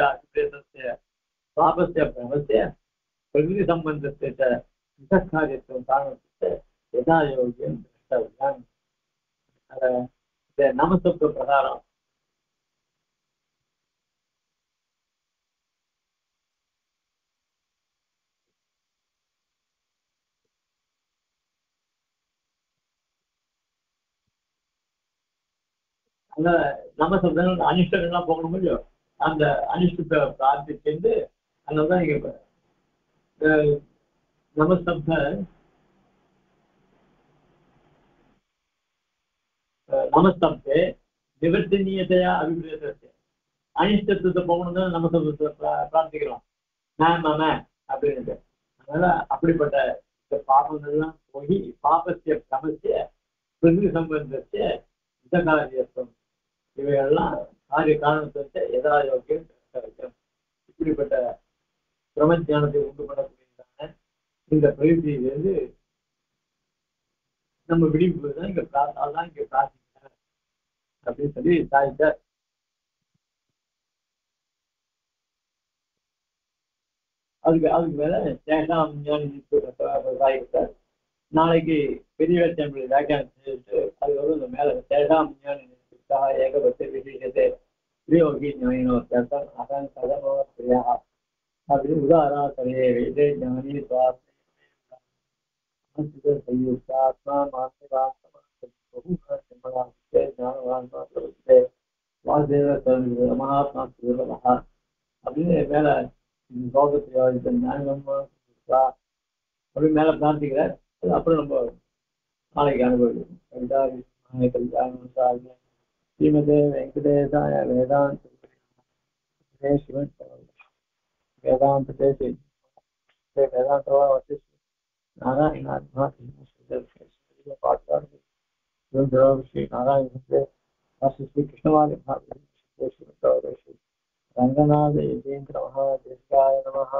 अभिप्रेतस्य पापस्य भ्रमस्य प्रकृतिसम्बन्धस्य च इतःकार्यत्वं कारणस्य यथा योग्यं द्रष्टव्यम् नामशब्दप्रकारम् அந்த நாமசப்தங்கள் அனிஷ்டங்கள்லாம் போகணும் இல்லையோ அந்த அனிஷ்டத்தை பிரார்த்திச்சிருந்து அதனால்தான் இங்க நமசப்த நமஸ்தப்தே நிவர்த்தनीयतया அபிப்ரேதத்தை அனிஷ்டத்தை போகணும் தான் நமசப்தத்தை பிரார்த்திக்கிறோம் மம அப்படின்னு. அதனால அப்படிப்பட்ட இந்த பாபங்கள்லாம் போய் பாபத்திய பிரமத்திய பிரகிருதி சம்பந்தத்திய இந்த காரியத்துவம் இவைகள்லாம் காரிய காரணத்தை எதா யோக்கியம் இப்படிப்பட்ட பிரமஞானத்தை உண்டு பண்ணக்கூடியதான இந்த பிரகிருதியிலிருந்து நம்ம விழிப்பு தான் இங்க அதான் இங்க பிரார்த்திக்கிறார் அப்படின்னு சொல்லி சாதித்தார். அதுக்கு மேல சேஷாம் சாதித்தார். நாளைக்கு பெரிய வேட்சம்பளி வியாக்கியானம் செஞ்சுட்டு அது வரும் இந்த மேல சேஷாம் ஏகபத்த விசேஷத்தை பிரியோகி ஞானினோத்தம் அகன் சதமோ பிரியா அப்படின்னு உதாரணே வேதே ஞானி ஆத்மா மகாத்மா அப்படின்னு மேல லோகத்தை ஞானம் அப்படி மேல பிரார்த்திக்கிறார். அப்புறம் நம்ம நாளைக்கு அனுபவிக்கிறோம். श्रीमते वेंकटेशाय वेदांत शिवन वेदांत वेदांत नारायण श्री नारायण श्री कृष्णवाणी रंगनाथ यजेन्द्र महादेशाय नमः.